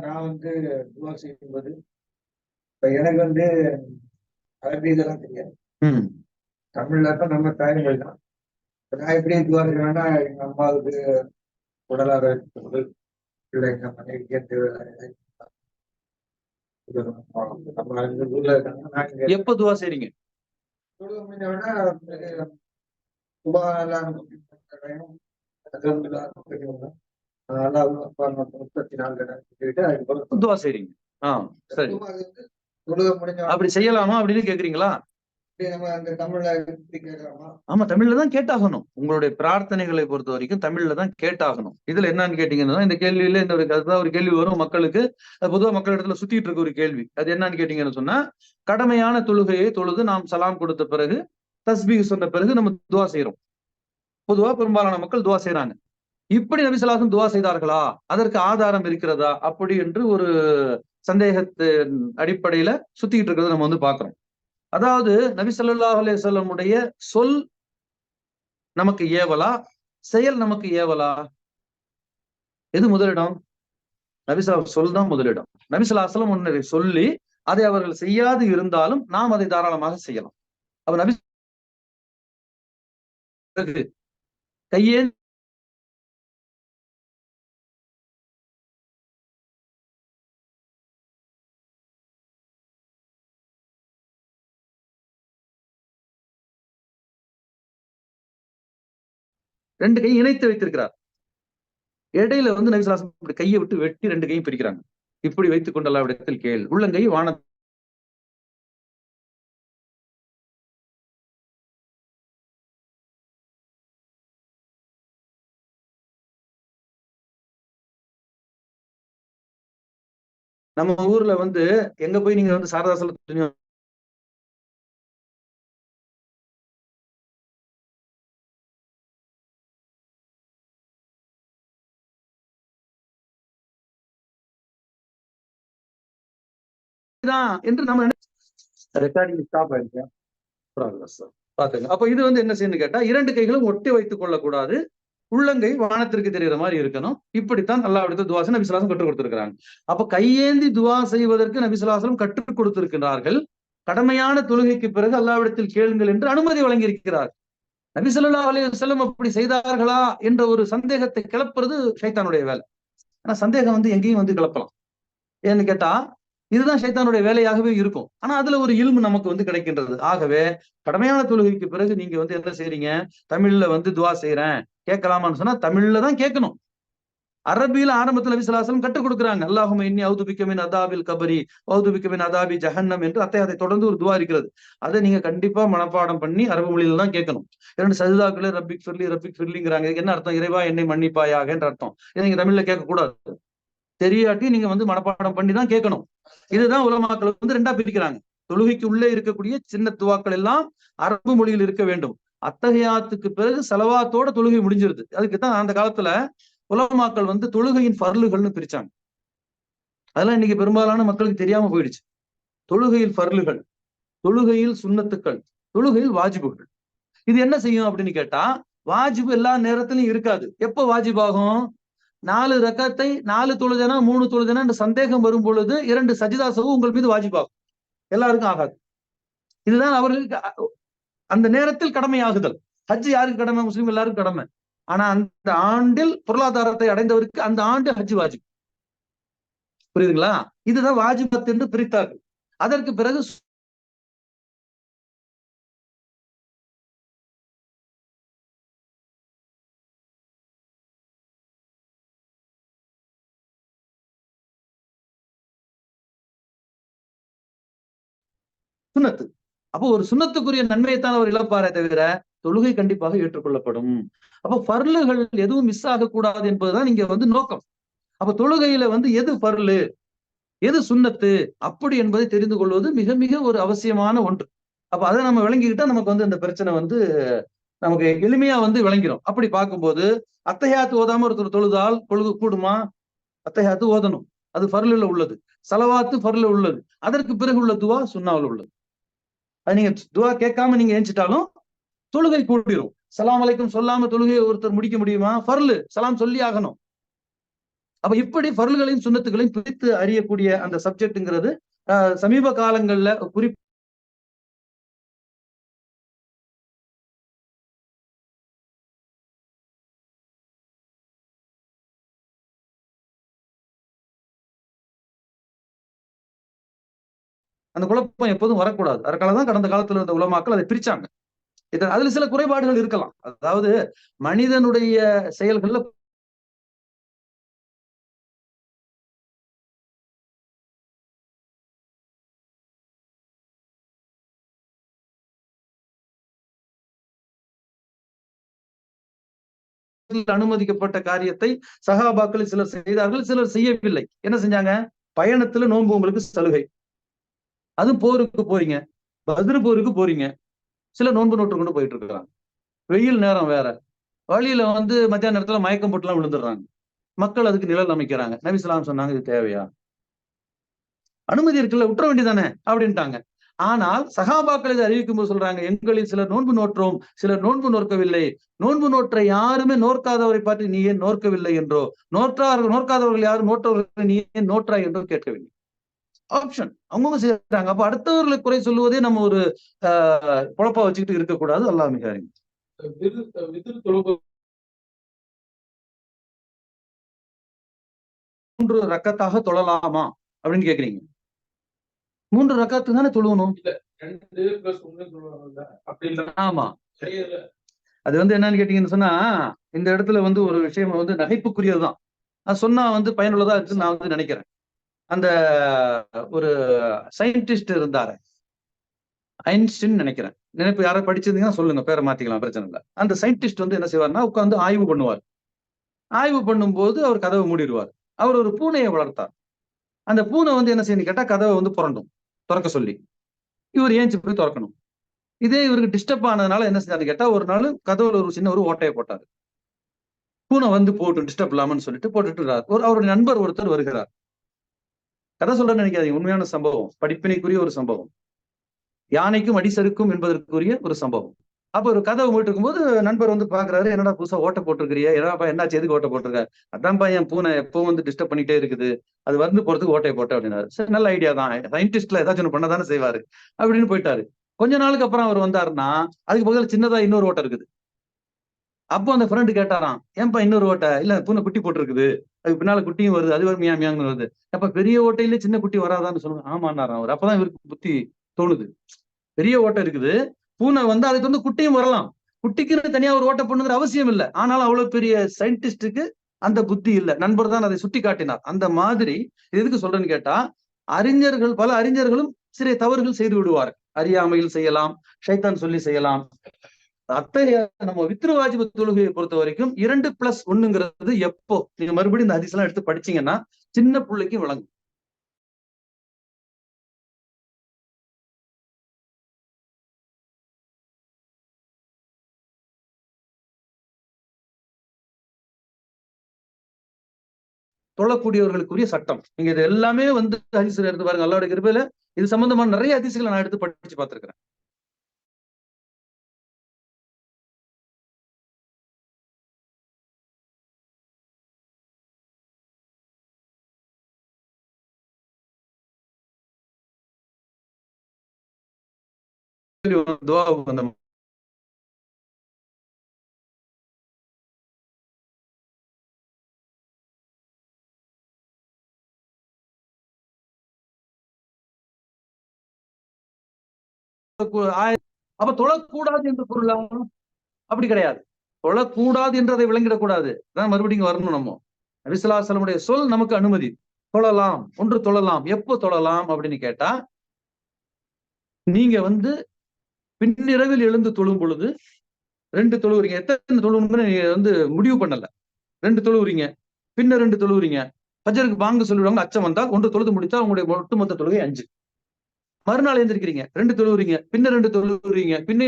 நான் துவா செய்யும்போது எனக்கு அரபி இதெல்லாம் தெரியாது. தமிழ்ல தான் நம்ம தாய்மொழி தான். நான் எப்படி துவா செய்வேன்னா, எங்க அம்மாவுக்கு உடலாக இருக்கிறது, பிள்ளைங்க மனைவிக்கு எப்ப துவா செய்றீங்க? துவா செய்றீங்க. சரி. அப்படி செய்யலாமா அப்படின்னு கேக்குறீங்களா? ஆமா, தமிழ்ல தான் கேட்டாகணும். உங்களுடைய பிரார்த்தனைகளை பொறுத்த வரைக்கும் தமிழ்ல தான் கேட்டாகணும். இதுல என்னன்னு கேட்டீங்கன்னா, இந்த கேள்வியில இந்த ஒரு கேள்வி வரும் மக்களுக்கு. பொதுவா மக்கள் இடத்துல சுத்திட்டு இருக்க ஒரு கேள்வி. அது என்னன்னு கேட்டீங்கன்னு சொன்னா, கடமையான தொழுகையை தொழுது நாம் சலாம் கொடுத்த பிறகு தஸ்பீஹ் சொன்ன பிறகு நம்ம துவா செய்யறோம். பொதுவா பெரும்பாலான மக்கள் துவா செய்யறாங்க. இப்படி நபி ஸல்லல்லாஹு அலைஹி வஸல்லம் துவா செய்தார்களா, அதற்கு ஆதாரம் இருக்கிறதா அப்படி என்று ஒரு சந்தேகத்தின் அடிப்படையில சுத்திட்டு இருக்கிறத நம்ம பாக்குறோம். அதாவது நபி ஸல்லல்லாஹு அலைஹி வஸல்லம் உடைய சொல் நமக்கு ஏவலா, செயல் நமக்கு ஏவலா? எது முதலிடம்? நபி ஸல்லல்லாஹு சொல் தான் முதலிடம். நபி ஸல்லல்லாஹு அலைஹி வஸல்லம் ஒன்றை சொல்லி அதை அவர்கள் செய்யாது இருந்தாலும் நாம் அதை தாராளமாக செய்யலாம். அப்ப நபி கையே ரெண்டு கையும் இணைத்து வைத்திருக்கிறார். இடையில நபி ஸல்லல்லாஹு அலைஹி வஸல்லம் கையை விட்டு வெட்டி ரெண்டு கையும் பிரிக்கிறாங்க. இப்படி வைத்துக் கொண்டு அல்லாஹ்விடத்தில் கேள், உள்ளங்கை வான நம்ம ஊர்ல எங்க போய் நீங்க சாரதா சொல்லி என்று நம்ம ரெக்கார்டிங் ஸ்டாப் ஆயிடுச்சு. அப்ப இது என்ன செய்யணும் கேட்டா, இரண்டு கைகளும் ஒட்டி வைத்துக் கொள்ளக்கூடாது. உள்ளங்கை வானத்திற்கு தெரிகிற மாதிரி இருக்கணும். இப்படித்தான் அல்லாஹ்விடத்தில் துவா செய்ய நபி ஸல்லல்லாஹு அலைஹி வஸல்லம் கற்றுக் கொடுத்திருக்கிறாங்க. அப்ப கையேந்தி துவா செய்வதற்கு நபி ஸல்லல்லாஹு அலைஹி வஸல்லம் கற்றுக் கொடுத்திருக்கிறார்கள். கடமையான தொழுகைக்கு பிறகு அல்லாஹ்விடத்தில் கேளுங்கள் என்று அனுமதி வழங்கி இருக்கிறார். நபி ஸல்லல்லாஹு அலைஹி வஸல்லம் அப்படி செய்தார்களா என்ற ஒரு சந்தேகத்தை கிளப்புறது ஷைத்தானுடைய வேலை. ஆனா சந்தேகம் எங்கேயும் கிளப்பலாம். ஏன்னு கேட்டா, இதுதான் ஷைத்தானுடைய வேலையாகவே இருக்கும். ஆனா அதுல ஒரு இல்மு நமக்கு கிடைக்கின்றது. ஆகவே கடமையான தொழுகைக்கு பிறகு நீங்க என்ன செய்றீங்க, தமிழ்ல துவா செய்யறேன் கேட்கலாமான்னு சொன்னா தமிழ்ல தான் கேட்கணும். அரபியில ஆரம்பத்தில் நபி ஸல்லல்லாஹு அலைஹி வஸல்லம் கற்றுக் கொடுக்குறாங்க. அல்லாஹும்ம இன்னி அஊது பிக்க மின் அதாபில் கபரி வஅஊது பிக்க மின் அதாபி ஜஹன்னம் என்று அதை தொடர்ந்து ஒரு துவா இருக்கிறது. அதை நீங்க கண்டிப்பா மனப்பாடம் பண்ணி அரபு மொழியில தான் கேட்கணும். இரண்டு சஜிதாக்களே ரப்பிக் ஃபிர்லிங்கிறாங்க. இதுக்கு என்ன அர்த்தம்? இறைவா என்னை மன்னிப்பாயாக என்ற அர்த்தம். இதை நீங்க தமிழ்ல கேட்க கூடாது. தெரியாட்டி நீங்க மனப்பாடம் பண்ணி தான் கேட்கணும். இதுதான் உலமாக்கள் ரெண்டா பிரிக்கிறாங்க. தொழுகைக்கு உள்ளே இருக்கக்கூடிய சின்ன துவாக்கள் எல்லாம் அரபு மொழியில் இருக்க வேண்டும். அத்தஹியாத்துக்கு பிறகு ஸலவாத்தோட தொழுகை முடிஞ்சிருது. அதுக்குதான் அந்த காலத்துல உலமாக்கள் தொழுகையின் ஃபர்லுகள்னு பிரிச்சாங்க. அதெல்லாம் இன்னைக்கு பெரும்பாலான மக்களுக்கு தெரியாம போயிடுச்சு. தொழுகையில் ஃபர்லுகள், தொழுகையில் சுன்னத்துக்கள், தொழுகையில் வாஜிபுகள். இது என்ன செய்யும் அப்படின்னு கேட்டா, வாஜிபு எல்லா நேரத்திலும் இருக்காது. எப்ப வாஜிபாகும்? 4 ரக்காத்தை 4 தொழுதனா 3 தொழுதனா என்ற சந்தேகம் வரும் பொழுது 2 சஜிதா சஹு உங்கள் மீது வாஜிபாகும். எல்லாருக்கும் ஆகாது. இதுதான் அவர்களுக்கு அந்த நேரத்தில் கடமையாகுதல். ஹஜ் யாருக்கு கடமை? முஸ்லிம் எல்லாருக்கும் கடமை. ஆனா அந்த ஆண்டில் பொருளாதாரத்தை அடைந்தவருக்கு அந்த ஆண்டு ஹஜ் வாஜிப். புரியுதுங்களா? இதுதான் வாஜிபத் என்று பிரித்தார்கள். அதற்கு பிறகு சுன்னத்து. அப்போ ஒரு சுன்னத்துக்குரிய நன்மையைத்தான் அவர் இழப்பாரே தவிர தொழுகை கண்டிப்பாக ஏற்றுக்கொள்ளப்படும். அப்ப ஃபர்லுகள் எதுவும் மிஸ் ஆகக்கூடாது என்பதுதான் இங்க நோக்கம். அப்ப தொழுகையில எது ஃபர்லு எது சுன்னத்து அப்படி என்பதை தெரிந்து கொள்வது மிக மிக ஒரு அவசியமான ஒன்று. அப்ப அதை நம்ம விளங்கிக்கிட்டா நமக்கு இந்த பிரச்சனை நமக்கு எளிமையா விளங்கிடும். அப்படி பார்க்கும்போது அத்தஹியாத்து ஓதாம ஒருத்தர் தொழுதால் தொழுது கூடுமா? அத்தஹியாத்து ஓதணும், அது ஃபர்லுல உள்ளது. சலவாத்து ஃபர்லுல உள்ளது. அதற்கு பிறகு உள்ள துவா சுன்னாவில் உள்ளது. அது நீங்க துவா கேட்காம நீங்க ஏஞ்சிட்டாலும் தொழுகை கூடிரும். சலாம் அலைக்கும் சொல்லாம தொழுகையை ஒருத்தர் முடிக்க முடியுமா? ஃபர்லு, சலாம் சொல்லி ஆகணும். அப்ப இப்படி ஃபர்லுகளையும் சுன்னத்துகளையும் பிரித்து அறியக்கூடிய அந்த சப்ஜெக்ட்ங்கிறது சமீப காலங்கள்ல அந்த குழப்பம் எப்போதும் வரக்கூடாது. அதற்காகதான் கடந்த காலத்துல இருந்த உலமாக்கள் அதை பிரிச்சாங்க. அதுல சில குறைபாடுகள் இருக்கலாம். அதாவது மனிதனுடைய செயல்கள்ல அனுமதிக்கப்பட்ட காரியத்தை சஹாபாக்கள் சிலர் செய்தார்கள், சிலர் செய்யவில்லை. என்ன செஞ்சாங்க? பயணத்துல நோன்பு உங்களுக்கு சலுகை, அதுவும் போருக்கு போறீங்க, பத்ர் போருக்கு போறீங்க, சில நோன்பு நோட்டு கொண்டு போயிட்டு இருக்கிறாங்க. வெயில் நேரம் வேற, வழியில மத்தியான நேரத்துல மயக்கம் போட்டுலாம் விழுந்துடுறாங்க. மக்கள் அதுக்கு நிழல் அமைக்கிறாங்க. நபிஸ்லாம் சொன்னாங்க, இது தேவையா? அனுமதி இருக்குல்ல, விட்டுற வேண்டியதானே அப்படின்ட்டாங்க. ஆனால் சகாபாக்கள் இதை அறிவிக்கும் போது சொல்றாங்க, எங்களில் சிலர் நோன்பு நோற்றோம், சிலர் நோன்பு நோக்கவில்லை. நோன்பு நோற்ற யாருமே நோற்காதவரை பார்த்து நீ ஏன் நோக்கவில்லை என்றோ, நோற்காதவர்கள் யாரும் நோற்றவர்கள் நீ ஏன் நோற்றாய் என்றோ கேட்கவில்லை. ஆப்ஷன் அவங்கவுங்க செய்யறாங்க. அப்ப அடுத்தவர்களை குறை சொல்லுவதே நம்ம ஒரு குழப்பா வச்சுக்கிட்டு இருக்கக்கூடாது. அல்லாஹ் மிக அறிஞர். 3 ரக்கத்தாக தொழலாமா அப்படின்னு கேக்குறீங்க. 3 ரக்காத்து தானே தொழுவணும். ஆமா, அது என்னன்னு கேட்டீங்கன்னு சொன்னா, இந்த இடத்துல ஒரு விஷயம் நகைப்புக்குரியதுதான். அது சொன்னா பயனுள்ளதா இருக்குன்னு நான் நினைக்கிறேன். அந்த ஒரு சயின்டிஸ்ட் இருந்தாரு, ஐன்ஸ்டீன் நினைக்கிறேன். நினைப்பு யாரை படிச்சிருந்தீங்கன்னா சொல்லுங்க, பேரை மாத்திக்கலாம், பிரச்சனை இல்லை. அந்த சயின்டிஸ்ட் என்ன செய்வார்னா, உட்காந்து ஆய்வு பண்ணுவார். ஆய்வு பண்ணும்போது அவர் கதவை மூடிடுவார். அவர் ஒரு பூனையை வளர்த்தார். அந்த பூனை என்ன செய்யணும் கேட்டா, கதவை புரண்டும் திறக்க சொல்லி இவர் ஏஞ்சி போய் திறக்கணும். இதே இவருக்கு டிஸ்டர்ப் ஆனதுனால என்ன செஞ்சாரு கேட்டா, ஒரு நாள் கதவுல ஒரு சின்ன ஒரு ஓட்டையை போட்டாரு. பூனை போட்டும் டிஸ்டர்ப் இல்லாமன்னு சொல்லிட்டு போட்டுட்டு அவருடைய நண்பர் ஒருத்தர் வருகிறார். கதை சொல்றேன்னு நினைக்காதீங்க, உண்மையான சம்பவம், படிப்பினைக்குரிய ஒரு சம்பவம், யானைக்கும் அடிசருக்கும் என்பதற்குரிய ஒரு சம்பவம். அப்ப ஒரு கதவை மூட்டு இருக்கும்போது நண்பர் பாக்குறாரு, என்னடா புதுசா ஓட்ட போட்டிருக்கிறியா, என்னப்பா என்னாச்சு, எதுக்கு ஓட்ட போட்டிருக்க? அதான்ப்பா என் பூனை எப்பவும் டிஸ்டர்ப் பண்ணிட்டே இருக்குது, அது போறதுக்கு ஓட்டையை போட்ட அப்படின்னாரு. சரி, நல்ல ஐடியா தான், சயின்டிஸ்ட்ல ஏதாச்சும் ஒண்ணு பண்ணதானே செய்வாரு அப்படின்னு போயிட்டாரு. கொஞ்ச நாளுக்கு அப்புறம் அவர் வந்தாருன்னா, அதுக்கு பக்கத்துல சின்னதா இன்னொரு ஓட்டை இருக்குது. அப்போ அந்த ஃப்ரெண்டு கேட்டாராம், ஏன்பா இன்னொரு ஓட்டை? இல்ல, பூனை குட்டி போட்டிருக்குது, அதுக்கு பின்னால குட்டியும் வருது, அது மியா மியாங்கன்னு வருது. அப்ப பெரிய ஓட்டையில சின்ன குட்டி வராதான்னு சொல்லுங்க. ஆமாண்ணாராம் அவர். அப்பதான் இவருக்கு புத்தி தோணுது. பெரிய ஓட்டை இருக்குது, பூனை அதுக்கு குட்டியும் வரலாம், குட்டிக்கு தனியா ஒரு ஓட்டை பண்ணுங்கிற அவசியம் இல்லை. ஆனாலும் அவ்வளவு பெரிய சயின்டிஸ்டுக்கு அந்த புத்தி இல்லை. நண்பர் தான் அதை சுட்டி காட்டினார். அந்த மாதிரி எதுக்கு சொல்றேன்னு கேட்டா, பல அறிஞர்களும் சிறிய தவறுகள் செய்து விடுவார். அறியாமையில் செய்யலாம், ஷைத்தான் சொல்லி செய்யலாம். அத்தகைய நம்ம வித்ரு வாஜிபு தொழுகையை பொறுத்த வரைக்கும் 2+1 எப்போ நீங்க மறுபடியும் இந்த ஹதீஸ் எல்லாம் எடுத்து படிச்சீங்கன்னா சின்ன பிள்ளைக்கு விளங்கும். தொழக்கூடியவர்களுக்குரிய சட்டம். நீங்க இது எல்லாமே ஹதீஸ்ல எடுத்து பாருங்க. அல்லாஹ்வுடைய கிருபையில இது சம்பந்தமான நிறைய ஹதீஸ்களை நான் எடுத்து படிச்சு பார்த்திருக்கிறேன். துவா அப்ப தொழக்கூடாது என்று பொருளா? அப்படி கிடையாது. தொழக்கூடாது என்று அதை விளங்கிடக்கூடாது. தான் மறுபடியும் வரணும். நம்ம நபி ஸல்லல்லாஹு அலைஹி வஸல்லம் உடைய சொல் நமக்கு அனுமதி. தொழலாம், ஒன்று தொழலாம். எப்போ தொழலாம் அப்படின்னு கேட்டா, நீங்க பின்னிரவில் எழுந்து தொழும் பொழுது 2 தொழுவுறீங்க. எத்தனை தொழுவுன்னு நீங்க முடிவு பண்ணல. 2 தொழுவுறீங்க, பின்ன 2 தொழுவுறீங்க. ஃபஜ்ருக்கு பாங்கு சொல்லிடுவாங்க, அச்சம் வந்தால் 1 தொழுது முடித்தா உங்களுடைய ஒட்டுமொத்த தொழுகை 5. மறுநாள் எழுந்திருக்கிறீங்க, 2 தொழுவுறீங்க, பின்ன 2 தொழுவுறீங்க, பின்ன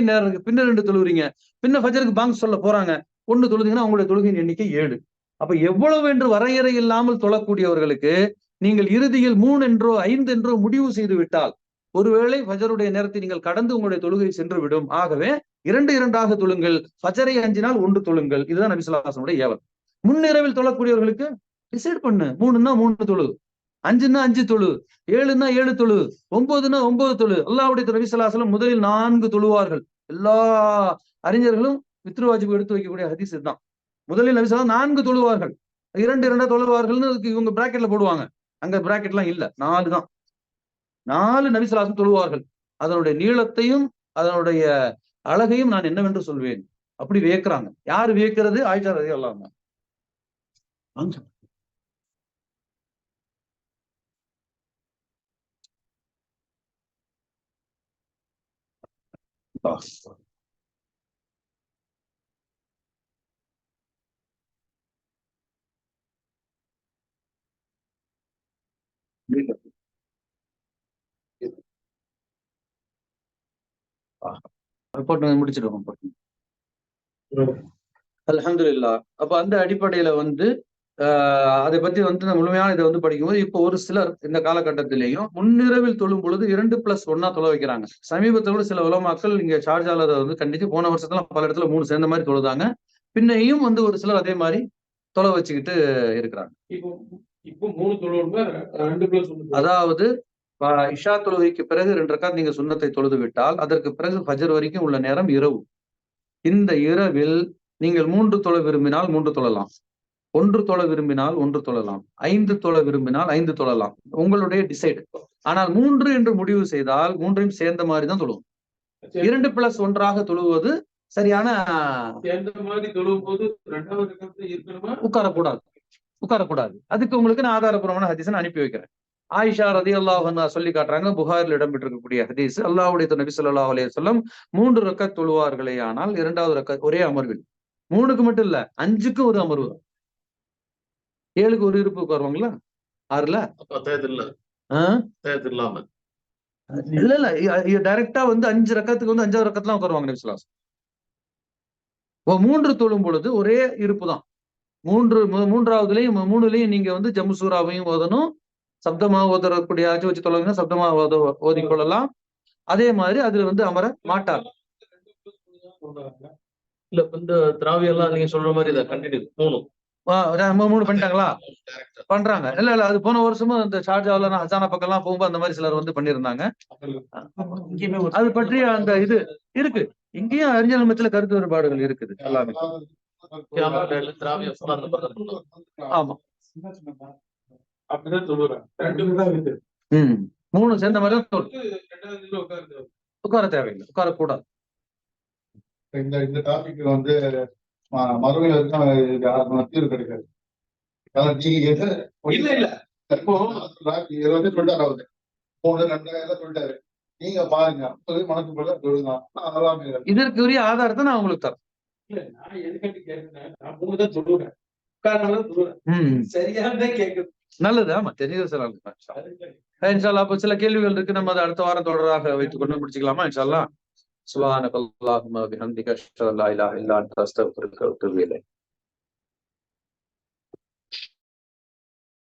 2 தொழுவுறீங்க, பின்ன ஃபஜ்ருக்கு பாங்கு சொல்ல போறாங்க, 1 தொழுதீங்கன்னா உங்களுடைய தொழுகையின் எண்ணிக்கை 7. அப்ப எவ்வளவு என்று வரையறை இல்லாமல் தொழக்கூடியவர்களுக்கு நீங்கள் இறுதியில் 3 என்றோ 5 என்றோ முடிவு செய்து விட்டால் ஒருவேளை ஃபஜருடைய நேரத்தை நீங்கள் கடந்து உங்களுடைய தொழுகை சென்று விடும். ஆகவே 2 தொழுங்கள். ஃபஜரை 5 நாள் 1 தொழுங்கள். இதுதான் நபி ஸல்லல்லாஹு அலைஹி வஸல்லம் ஏவல். முன்னிரவில் தொழக்கூடியவர்களுக்கு டிசைட் பண்ணு. 3ன்னா 3 தொழு, 5ன்னா 5 தொழு, 7ன்னா 7 தொழு, 9ன்னா 9 தொழு. அல்லாஹ்வுடைய நபி ஸல்லல்லாஹு அலைஹி வஸல்லம் முதலில் 4 தொழுவார்கள். எல்லா அறிஞர்களும் வித்ரு வாஜிப் எடுத்து வைக்கக்கூடிய ஹதீஸ் இதுதான். முதலில் நபி ஸல்லல்லாஹு 4 தொழுவார்கள். 2 தொழுவார்கள்னு இவங்க பிராக்கெட்ல போடுவாங்க. அங்க பிராக்கெட்லாம் இல்ல, 4 தான். 4 நபி ஸல்லல்லாஹு அலைஹி வஸல்லம் தொழுவார்கள். அதனுடைய நீளத்தையும் அதனுடைய அழகையும் நான் என்னவென்று சொல்வேன். அப்படி வியக்கிறாங்க. யாரு வியக்கிறது? ஆயிஷா ரலியல்லாஹு அன்ஹா. முடிச்சிடுவோம். அல்ஹம்துலில்லாஹ். அப்ப அந்த அடிப்படையில அதை பத்தி முழுமையான இதை படிக்கும்போது இப்போ ஒரு சிலர் இந்த காலகட்டத்திலேயும் முன்னிரவில் தொழும் பொழுது 2+1 தொழ வைக்கிறாங்க. சமீபத்தில் கூட சில உலமாக்கள் இங்க ஷார்ஜால கண்டிச்சு போன வருஷத்துல பல இடத்துல 3 சேர்ந்த மாதிரி தொழுதாங்க. பின்னையும் ஒரு சிலர் அதே மாதிரி தொலை வச்சுக்கிட்டு இருக்கிறாங்க. இப்போ 3 தொழுவா 2+1. அதாவது இஷா தொழுகைக்கு பிறகு 2 ரக்காத் நீங்க சுன்னத்தை தொழுது விட்டால் அதற்கு பிறகு ஃபஜர் வரைக்கும் உள்ள நேரம் இரவு. இந்த இரவில் நீங்கள் 3 தொழ விரும்பினால் 3 தொழலாம், 1 தொழ விரும்பினால் 1 தொழலாம், 5 தொழ விரும்பினால் 5 தொழலாம். உங்களுடைய டிசைட். ஆனால் 3 என்று முடிவு செய்தால் 3ஐயும் சேர்ந்த மாதிரி தான் தொழுவும். 2+1 தொழுவது சரியான. தொழுவும் போது 2வது ரக்காத்துல இருக்கணுமா? உட்காரக்கூடாது. அதுக்கு உங்களுக்கு நான் ஆதாரபூர்வமான ஹதீஸை அனுப்பி வைக்கிறேன். ஆயிஷா ரலியல்லாஹு அன்ஹா சொல்லி காட்டுறாங்க. புகாரில் இடம்பெற்றிருக்கக்கூடிய ஹதீஸ். அல்லாஹ்வுடைய நபி ஸல்லல்லாஹு அலைஹி வஸல்லம் 3 ரக்காத் தொழுவார்களே, ஆனால் 2வது ரக்காத் ஒரே அமர்வில். 3க்கு மட்டும் இல்ல, 5க்கு ஒரு அமர்வு. 7க்கு ஒரு இருப்பு உட்காருவாங்களா? 6ல இல்ல டைரக்டா 5 ரக்காத்துக்கு 5வது ரக்காத்லாம் உட்காருவாங்க நபி ஸல்லல்லாஹு அலைஹி வஸல்லம். 3 தொழும் பொழுது ஒரே இருப்பு தான். 3வதுலயும் 3லயும் நீங்க ஜம்மு சூராவையும் ஓதணும். சப்தமா ஓதக்கூடிய வச்சு தொழுங்க, சப்தமா ஓதிக்கொள்ளலாம். அதே மாதிரி அதுல அமர மாட்டார். இல்ல திராவி எல்லாம் நீங்க சொல்ற மாதிரி இதை கண்டினியூ 3 பண்ணிட்டாங்களா? பண்றாங்க. இல்ல அது போன வருஷமும் இந்த ஷார்ஜாவில் ஹசானா பக்கம் எல்லாம் போகும்போது அந்த மாதிரி சிலர் பண்ணியிருந்தாங்க. அது பற்றிய அந்த இது இருக்கு. இங்கேயும் அறிஞர் மத்தியில கருத்து வேறுபாடுகள் இருக்குது எல்லாமே. ஆமா, அப்படிதான் சொல்லுறேன். 3 சேர்ந்த மாதிரி உட்கார தேவையில்லை, உட்காரக்கூடாது. இந்த டாபிக் மறுமையில தீர்வு கிடைக்காது. இல்ல இல்ல இப்போ சொல்லிட்டாரு 3 2 சொல்லிட்டாரு. நீங்க பாருங்க, மனசுக்குள்ள சொல்லுங்க. இதற்குரிய ஆதாரத்தை நான் உங்களுக்கு தரேன். இல்ல நான் எதுக்காண்டி கேட்கிறேன், நான் 3 தான் சொல்லுவேன், உட்காரதான் சொல்லுவேன். சரியானதே கேட்குது. நல்லது. ஆமா, தெரிஞ்சது சொல்லலாம். இன்ஷா அல்லாஹ். அப்ப சில கேள்விகள் இருக்கு, நம்ம அதை அடுத்த வாரம் தொடராக வைத்துக் கொண்டு முடிச்சுக்கலாமா? இன்ஷா அல்லாஹ். சுப்ஹானக அல்லாஹும்ம வபிஹம்திக அஷ்ஹது அல்லா இலாஹா இல்லா அன்த அஸ்தக்ஃபிருக வ அத்தூபு இலைக்.